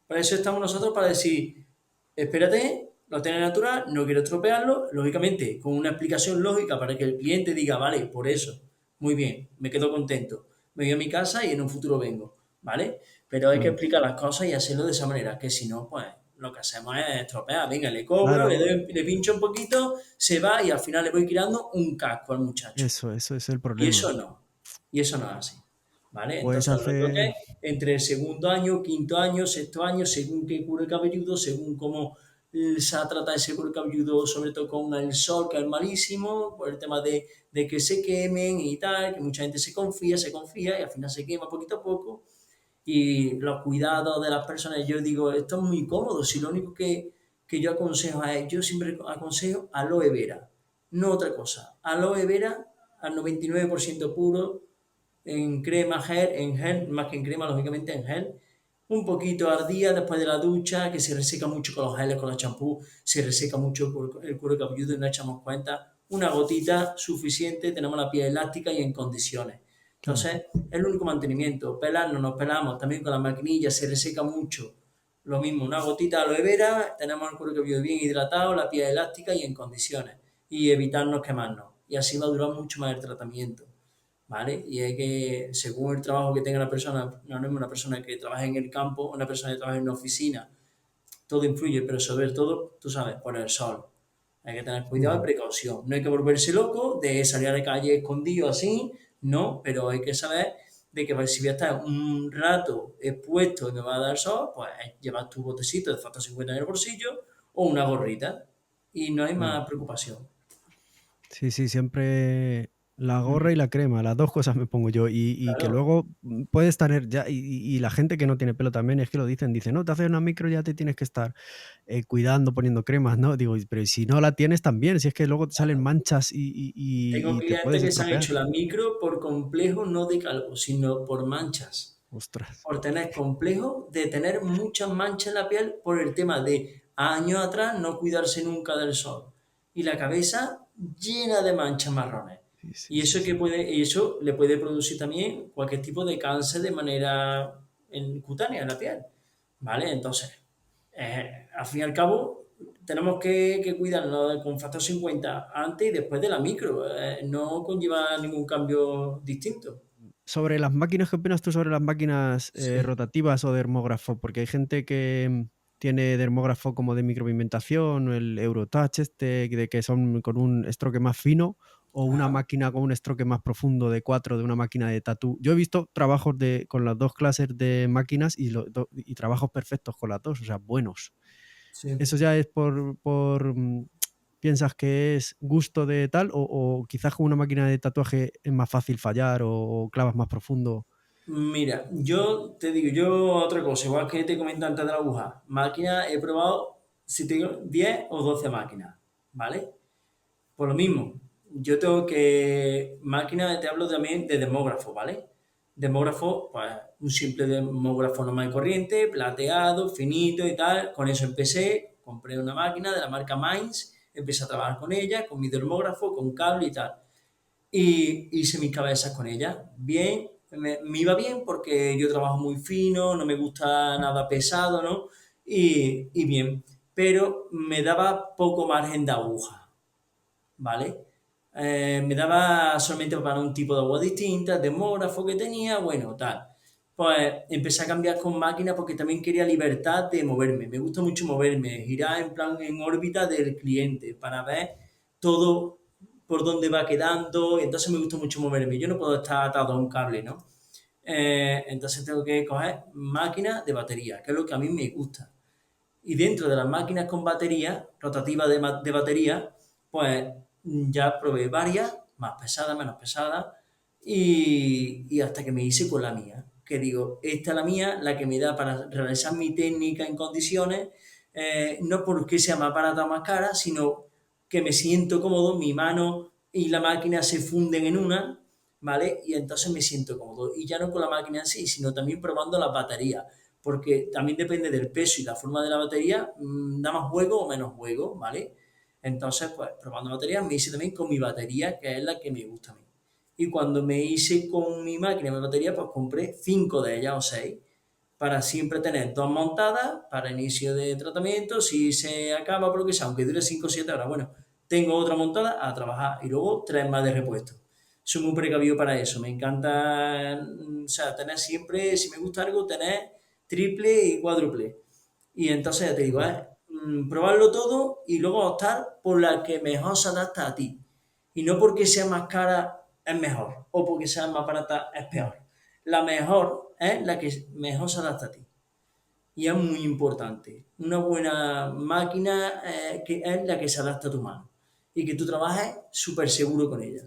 Speaker 1: Para eso estamos nosotros, para decir, espérate, lo tienes natural, no quiero estropearlo, lógicamente, con una explicación lógica para que el cliente diga, vale, por eso, muy bien, me quedo contento, me voy a mi casa y en un futuro vengo, ¿vale? Pero hay que
Speaker 2: claro,
Speaker 1: explicar las cosas y hacerlo de esa manera, que si no, pues lo que hacemos es estropear, venga, le cobro,
Speaker 2: claro,
Speaker 1: le pincho un poquito, se va y al final le voy creando un casco al muchacho.
Speaker 2: eso es el
Speaker 1: Y
Speaker 2: problema.
Speaker 1: eso no. Y eso no es así. ¿Vale?
Speaker 2: Pues
Speaker 1: Entonces los
Speaker 2: hace...
Speaker 1: retoques entre el segundo año, quinto año, sexto año, según qué cuero cabelludo, según cómo se ha tratado ese cuero cabelludo, sobre todo con el sol, que es malísimo, por el tema de que se quemen y tal, que mucha gente se confía y al final se quema poquito a poco. Y los cuidados de las personas, yo digo, esto es muy cómodo, si lo único que yo aconsejo es, yo siempre aconsejo aloe vera, no otra cosa. Aloe vera al 99% puro, en crema, gel, en gel, más que en crema, lógicamente en gel. Un poquito al día después de la ducha, que se reseca mucho con los geles, con los champús, se reseca mucho el cuero cabelludo y no echamos cuenta. Una gotita suficiente, tenemos la piel elástica y en condiciones.
Speaker 2: Claro.
Speaker 1: Entonces, es el único mantenimiento. Pelarnos, nos pelamos, también con la maquinilla se reseca mucho. Lo mismo, una gotita de aloe vera, tenemos el cuero cabelludo bien hidratado, la piel elástica y en condiciones. Y evitarnos quemarnos. Y así va a durar mucho más el tratamiento. ¿Vale? Y es que según el trabajo que tenga la persona, no es una persona que trabaja en el campo, una persona que trabaja en una oficina, todo influye, pero sobre todo, tú sabes, por el sol. Hay que tener cuidado y
Speaker 2: Ujú.
Speaker 1: precaución. No hay que volverse loco de salir a la calle escondido así, no, pero hay que saber de que si voy a estar un rato expuesto y me va a dar sol, pues llevas tu botecito de Fanta 50 en el bolsillo o una gorrita y no hay
Speaker 2: Claro.
Speaker 1: más preocupación.
Speaker 2: Sí, sí, siempre. La gorra y
Speaker 1: Mm,
Speaker 2: la crema, las dos cosas me pongo yo. Y que
Speaker 1: claro,
Speaker 2: luego puedes tener ya, y la gente que no tiene pelo también es que lo dicen, dice, no, te haces una micro, ya te tienes que estar cuidando, poniendo cremas, ¿no? Digo, pero si no la tienes también, si es que luego te salen
Speaker 1: claro.
Speaker 2: manchas
Speaker 1: Tengo
Speaker 2: y te
Speaker 1: clientes
Speaker 2: puedes
Speaker 1: que se han
Speaker 2: estropear.
Speaker 1: hecho la micro por complejo, no de calvo, sino por manchas.
Speaker 2: Ostras.
Speaker 1: Por tener complejo de tener muchas manchas en la piel por el tema de años atrás no cuidarse nunca del sol. Y la cabeza llena de manchas marrones.
Speaker 2: Sí, sí,
Speaker 1: Y
Speaker 2: sí,
Speaker 1: eso,
Speaker 2: sí.
Speaker 1: y eso le puede producir también cualquier tipo de cáncer de manera cutánea en la piel. ¿Vale? Entonces, al fin y al cabo, tenemos que cuidarnos con factor 50 antes y después de la micro. No conlleva ningún cambio distinto.
Speaker 2: Sobre las máquinas, ¿qué opinas tú sobre las máquinas
Speaker 1: Sí.
Speaker 2: rotativas o dermógrafo? Porque hay gente que tiene dermógrafo como de micropigmentación, o el Eurotouch este, de que son con un estroque más fino, o una
Speaker 1: Ajá.
Speaker 2: máquina con un estroque más profundo de 4 de una máquina de tatú. Yo he visto trabajos con las dos clases de máquinas y trabajos perfectos con las dos, o sea, buenos.
Speaker 1: Sí.
Speaker 2: ¿Eso ya es piensas que es gusto de tal o quizás con una máquina de tatuaje es más fácil fallar o clavas más profundo?
Speaker 1: Mira, yo te digo, yo otra cosa, igual que te comenté antes de la aguja, máquina he probado, si te digo, 10 o 12 máquinas, ¿vale? Por lo mismo, yo tengo que, máquina, te hablo también de demógrafo, ¿vale? Demógrafo, pues un simple demógrafo normal y corriente, plateado, finito y tal, con eso empecé, compré una máquina de la marca Mainz, empecé a trabajar con ella, con mi demógrafo, con cable y tal y hice mis cabezas con ella. Bien, me iba bien porque yo trabajo muy fino, no me gusta nada pesado, ¿no? Y bien, pero me daba poco margen de aguja, ¿vale? Me daba solamente para un tipo de agua distinta, demógrafo que tenía, bueno, tal. Pues empecé a cambiar con máquina porque también quería libertad de moverme. Me gusta mucho moverme, girar en plan en órbita del cliente para ver todo por dónde va quedando. Entonces me gusta mucho moverme. Yo no puedo estar atado a un cable, ¿no? Entonces tengo que coger máquina de batería, que es lo que a mí me gusta. Y dentro de las máquinas con batería, rotativas de batería, pues ya probé varias, más pesadas, menos pesadas, y hasta que me hice con la mía. Que digo, esta es la mía, la que me da para realizar mi técnica en condiciones, no porque sea más barata o más cara, sino que me siento cómodo, mi mano y la máquina se funden en una, ¿vale? Y entonces me siento cómodo. Y ya no con la máquina en sí, sino también probando las baterías porque también depende del peso y la forma de la batería, da más juego o menos juego, ¿vale? Entonces, pues probando baterías, me hice también con mi batería, que es la que me gusta a mí. Y cuando me hice con mi máquina, mi batería, pues compré 5 de ellas o 6 para siempre tener dos montadas para inicio de tratamiento, si se acaba por lo que sea, aunque dure 5 o 7 horas, bueno, tengo otra montada a trabajar y luego 3 más de repuesto. Soy muy precavido para eso, me encanta, o sea, tener siempre, si me gusta algo, tener triple y cuádruple. Y entonces ya te digo, probarlo todo y luego optar por la que mejor se adapta a ti. Y no porque sea más cara es mejor o porque sea más barata es
Speaker 2: Mm.
Speaker 1: peor. La mejor es la que mejor se adapta a ti. Y es muy importante. Una buena máquina que es la que se adapta a tu mano. Y que tú trabajes súper seguro con ella.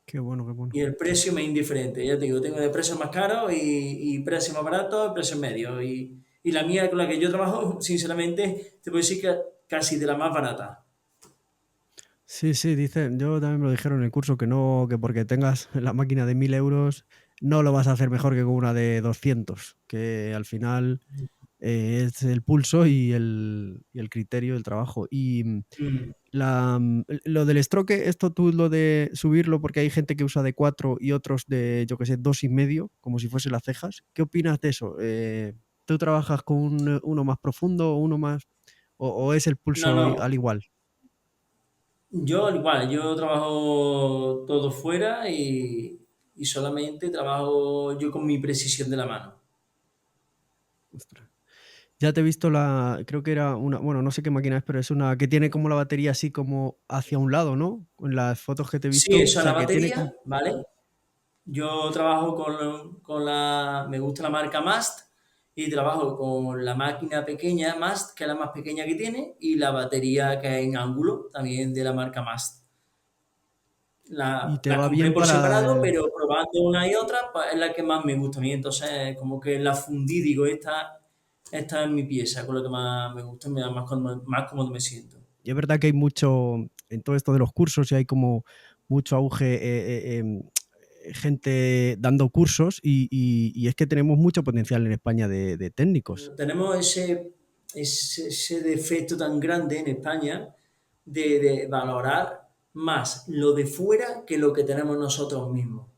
Speaker 2: Qué bueno, qué bueno.
Speaker 1: Y el precio me es indiferente. Ya te digo, tengo de precios más caros y precios más baratos, precios medios. Y la mía con la que yo trabajo, sinceramente, te puedo decir que casi de la más barata.
Speaker 2: Sí, sí, dicen, yo también me lo dijeron en el curso que no, que porque tengas la máquina de 1.000 euros no lo vas a hacer mejor que con una de 200, que al final es el pulso y el criterio del trabajo.
Speaker 1: Mm.
Speaker 2: Lo del estroque, esto tú lo de subirlo, porque hay gente que usa de 4 y otros de, yo qué sé, 2,5, como si fuese las cejas. ¿Qué opinas de eso? ¿Tú trabajas con uno más profundo, uno más, o es el
Speaker 1: No,
Speaker 2: pulso
Speaker 1: no.
Speaker 2: al igual?
Speaker 1: Yo al igual, yo trabajo todo fuera y solamente trabajo yo con mi precisión de la mano.
Speaker 2: Ostras. Ya te he visto creo que era una, bueno, no sé qué máquina es, pero es una que tiene como la batería así como hacia un lado, ¿no? En las fotos que te he
Speaker 1: Sí,
Speaker 2: visto, o
Speaker 1: eso es la
Speaker 2: sea, que tiene como...
Speaker 1: batería, ¿vale? Yo trabajo con la, me gusta la marca Mast y trabajo con la máquina pequeña Mast, que es la más pequeña que tiene, y la batería que es en ángulo, también de la marca Mast.
Speaker 2: Y te
Speaker 1: Las
Speaker 2: va
Speaker 1: compré
Speaker 2: bien
Speaker 1: por
Speaker 2: para
Speaker 1: separado,
Speaker 2: el...
Speaker 1: pero probando una y otra, pues es la que más me gusta a mí. Entonces, como que la fundí, digo, esta es mi pieza, con lo que más me gusta, me da más cómodo me siento.
Speaker 2: Y es verdad que hay mucho, en todo esto de los cursos, y hay como mucho auge, gente dando cursos y es que tenemos mucho potencial en España de técnicos.
Speaker 1: Tenemos ese defecto tan grande en España de valorar más lo de fuera que lo que tenemos nosotros mismos.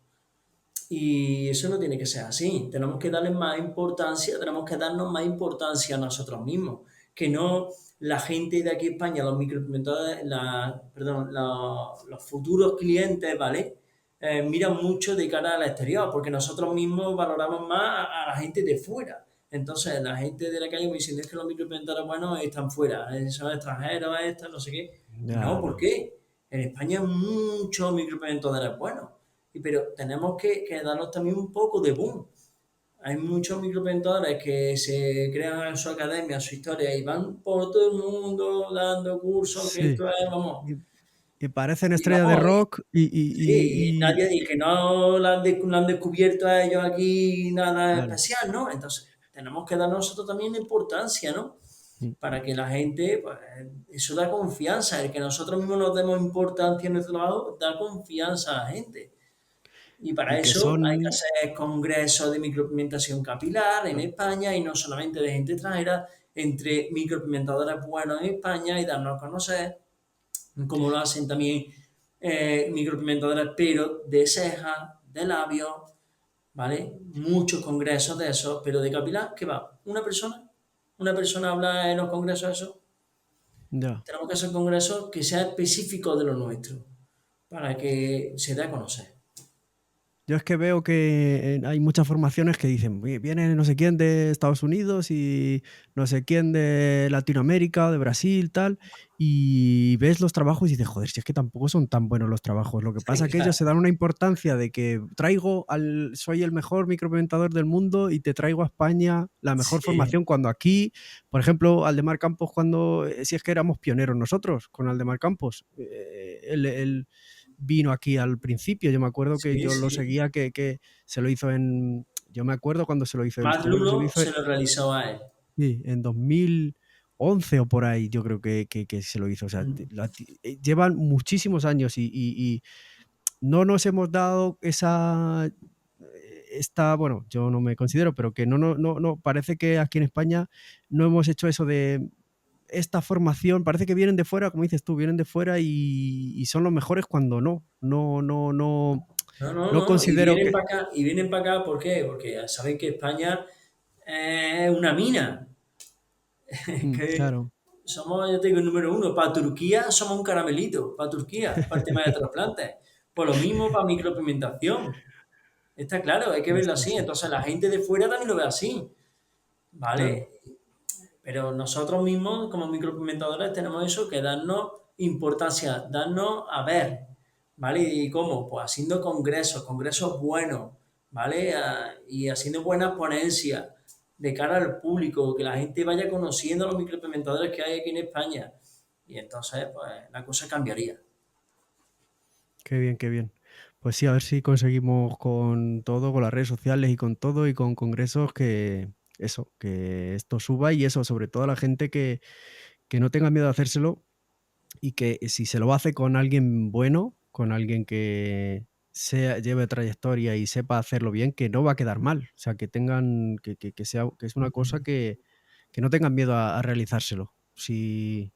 Speaker 1: Y eso no tiene que ser así. Tenemos que darle más importancia, tenemos que darnos más importancia a nosotros mismos. Que no la gente de aquí en España, los microimplementadores, perdón, los futuros clientes, ¿vale? Miran mucho de cara al exterior, porque nosotros mismos valoramos más a la gente de fuera. Entonces, la gente de la calle me dice, es que los microimplementadores buenos están fuera, son extranjeros, estos, no sé qué. No,
Speaker 2: Ya,
Speaker 1: ¿por
Speaker 2: no.
Speaker 1: qué? En España hay muchos microimplementadores buenos pero tenemos que darnos también un poco de boom. Hay muchos micropentadores que se crean su academia, su historia y van por todo el mundo dando cursos, que
Speaker 2: Sí.
Speaker 1: esto es, vamos,
Speaker 2: Y, y parecen
Speaker 1: y
Speaker 2: estrellas de
Speaker 1: vamos,
Speaker 2: rock
Speaker 1: sí, y nadie, y que no lo han descubierto a ellos aquí nada
Speaker 2: claro.
Speaker 1: especial, ¿no? Entonces, tenemos que dar nosotros también importancia, ¿no?
Speaker 2: Mm.
Speaker 1: Para que la gente, pues, eso da confianza, el que nosotros mismos nos demos importancia en nuestro trabajo, da confianza a la gente. Y para
Speaker 2: Y que
Speaker 1: eso hay que
Speaker 2: son...
Speaker 1: hacer congresos de micropigmentación capilar en España y no solamente de gente extranjera, entre micropigmentadores buenos en España y darnos a conocer, como lo hacen también micropigmentadores, pero de cejas, de labios, ¿vale? Muchos congresos de esos, pero de capilar, ¿qué va? Una persona habla en los congresos de eso.
Speaker 2: Ya.
Speaker 1: Tenemos que hacer congresos que sean específicos de lo nuestro, para que se dé a conocer.
Speaker 2: Yo es que veo que hay muchas formaciones que dicen, viene no sé quién de Estados Unidos y no sé quién de Latinoamérica, de Brasil, tal, y ves los trabajos y dices, joder, si es que tampoco son tan buenos los trabajos. Lo que pasa es que ellos se dan una importancia de que soy el mejor micropigmentador del mundo y te traigo a España la mejor
Speaker 1: Sí,
Speaker 2: formación cuando aquí, por ejemplo, Aldemar Campos, si es que éramos pioneros nosotros con Aldemar Campos, él vino aquí al principio. Yo me acuerdo que
Speaker 1: sí,
Speaker 2: yo lo
Speaker 1: sí.
Speaker 2: seguía, que se lo hizo en... Yo me acuerdo cuando se lo hizo,
Speaker 1: Más
Speaker 2: creo que se lo
Speaker 1: Lulo
Speaker 2: hizo
Speaker 1: se lo realizó a él.
Speaker 2: sí, en 2011 o por ahí, yo creo que se lo hizo. O sea,
Speaker 1: Mm.
Speaker 2: llevan muchísimos años y no nos hemos dado bueno, yo no me considero, pero que no, parece que aquí en España no hemos hecho eso de esta formación, parece que vienen de fuera, como dices tú, vienen de fuera y son los mejores cuando
Speaker 1: No, no,
Speaker 2: no
Speaker 1: no.
Speaker 2: considero que...
Speaker 1: Y vienen para acá, ¿por qué? Porque saben que España es una mina. Que
Speaker 2: Claro,
Speaker 1: somos, yo te digo, el número uno. Para Turquía somos un caramelito. Para Turquía, para el tema de trasplantes. Pues lo mismo para micropigmentación. Está claro, hay que
Speaker 2: sí,
Speaker 1: verlo
Speaker 2: sí,
Speaker 1: así.
Speaker 2: sí,
Speaker 1: Entonces la gente de fuera también lo ve así.
Speaker 2: claro.
Speaker 1: ¿Vale? Pero nosotros mismos, como micropigmentadores, tenemos eso que darnos importancia, darnos a ver, ¿vale? ¿Y cómo? Pues haciendo congresos buenos, ¿vale? Y haciendo buenas ponencias de cara al público, que la gente vaya conociendo a los micropigmentadores que hay aquí en España. Y entonces, pues la cosa cambiaría.
Speaker 2: Qué bien, qué bien. Pues sí, a ver si conseguimos con todo, con las redes sociales y con todo y con congresos que esto suba y eso, sobre todo a la gente que no tenga miedo de hacérselo y que si se lo hace con alguien bueno, con alguien que lleve trayectoria y sepa hacerlo bien, que no va a quedar mal. O sea, que tengan, que es una cosa que no tengan miedo a realizárselo. Si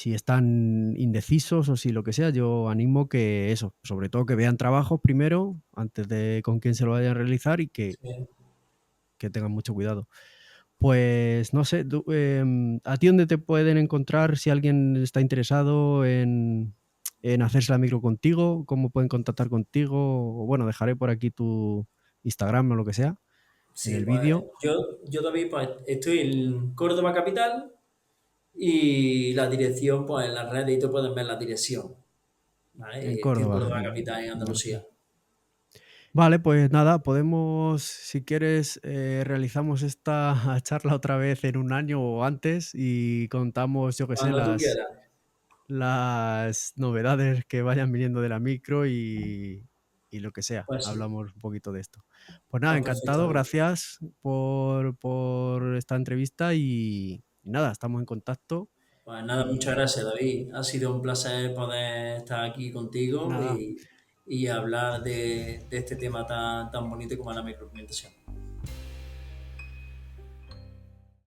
Speaker 2: están indecisos o si lo que sea, yo animo que eso, sobre todo que vean trabajos primero, antes de con quién se lo vayan a realizar y
Speaker 1: Sí.
Speaker 2: que tengan mucho cuidado. Pues no sé, ¿a ti dónde te pueden encontrar si alguien está interesado en hacerse la micro contigo? ¿Cómo pueden contactar contigo? O bueno, dejaré por aquí tu Instagram o lo que sea en
Speaker 1: Sí,
Speaker 2: el
Speaker 1: pues
Speaker 2: vídeo.
Speaker 1: yo David, pues estoy en Córdoba Capital y la dirección, pues en las redes y tú puedes ver la dirección. ¿Vale?
Speaker 2: En
Speaker 1: Y estoy en
Speaker 2: Córdoba.
Speaker 1: Córdoba capital, en
Speaker 2: Vale.
Speaker 1: Andalucía.
Speaker 2: Vale, pues nada, podemos, si quieres, realizamos esta charla otra vez en un año o antes y contamos, yo qué sé,
Speaker 1: Cuando tú quieras.
Speaker 2: las novedades que vayan viniendo de la micro y lo que sea.
Speaker 1: Pues sí,
Speaker 2: Hablamos un poquito de esto. Pues nada,
Speaker 1: pues
Speaker 2: encantado,
Speaker 1: perfectamente.
Speaker 2: gracias por esta entrevista y nada, estamos en contacto
Speaker 1: Pues nada, muchas
Speaker 2: y
Speaker 1: gracias, David. Ha sido un placer poder estar aquí contigo
Speaker 2: nada,
Speaker 1: y hablar de este tema tan bonito como es la micropigmentación.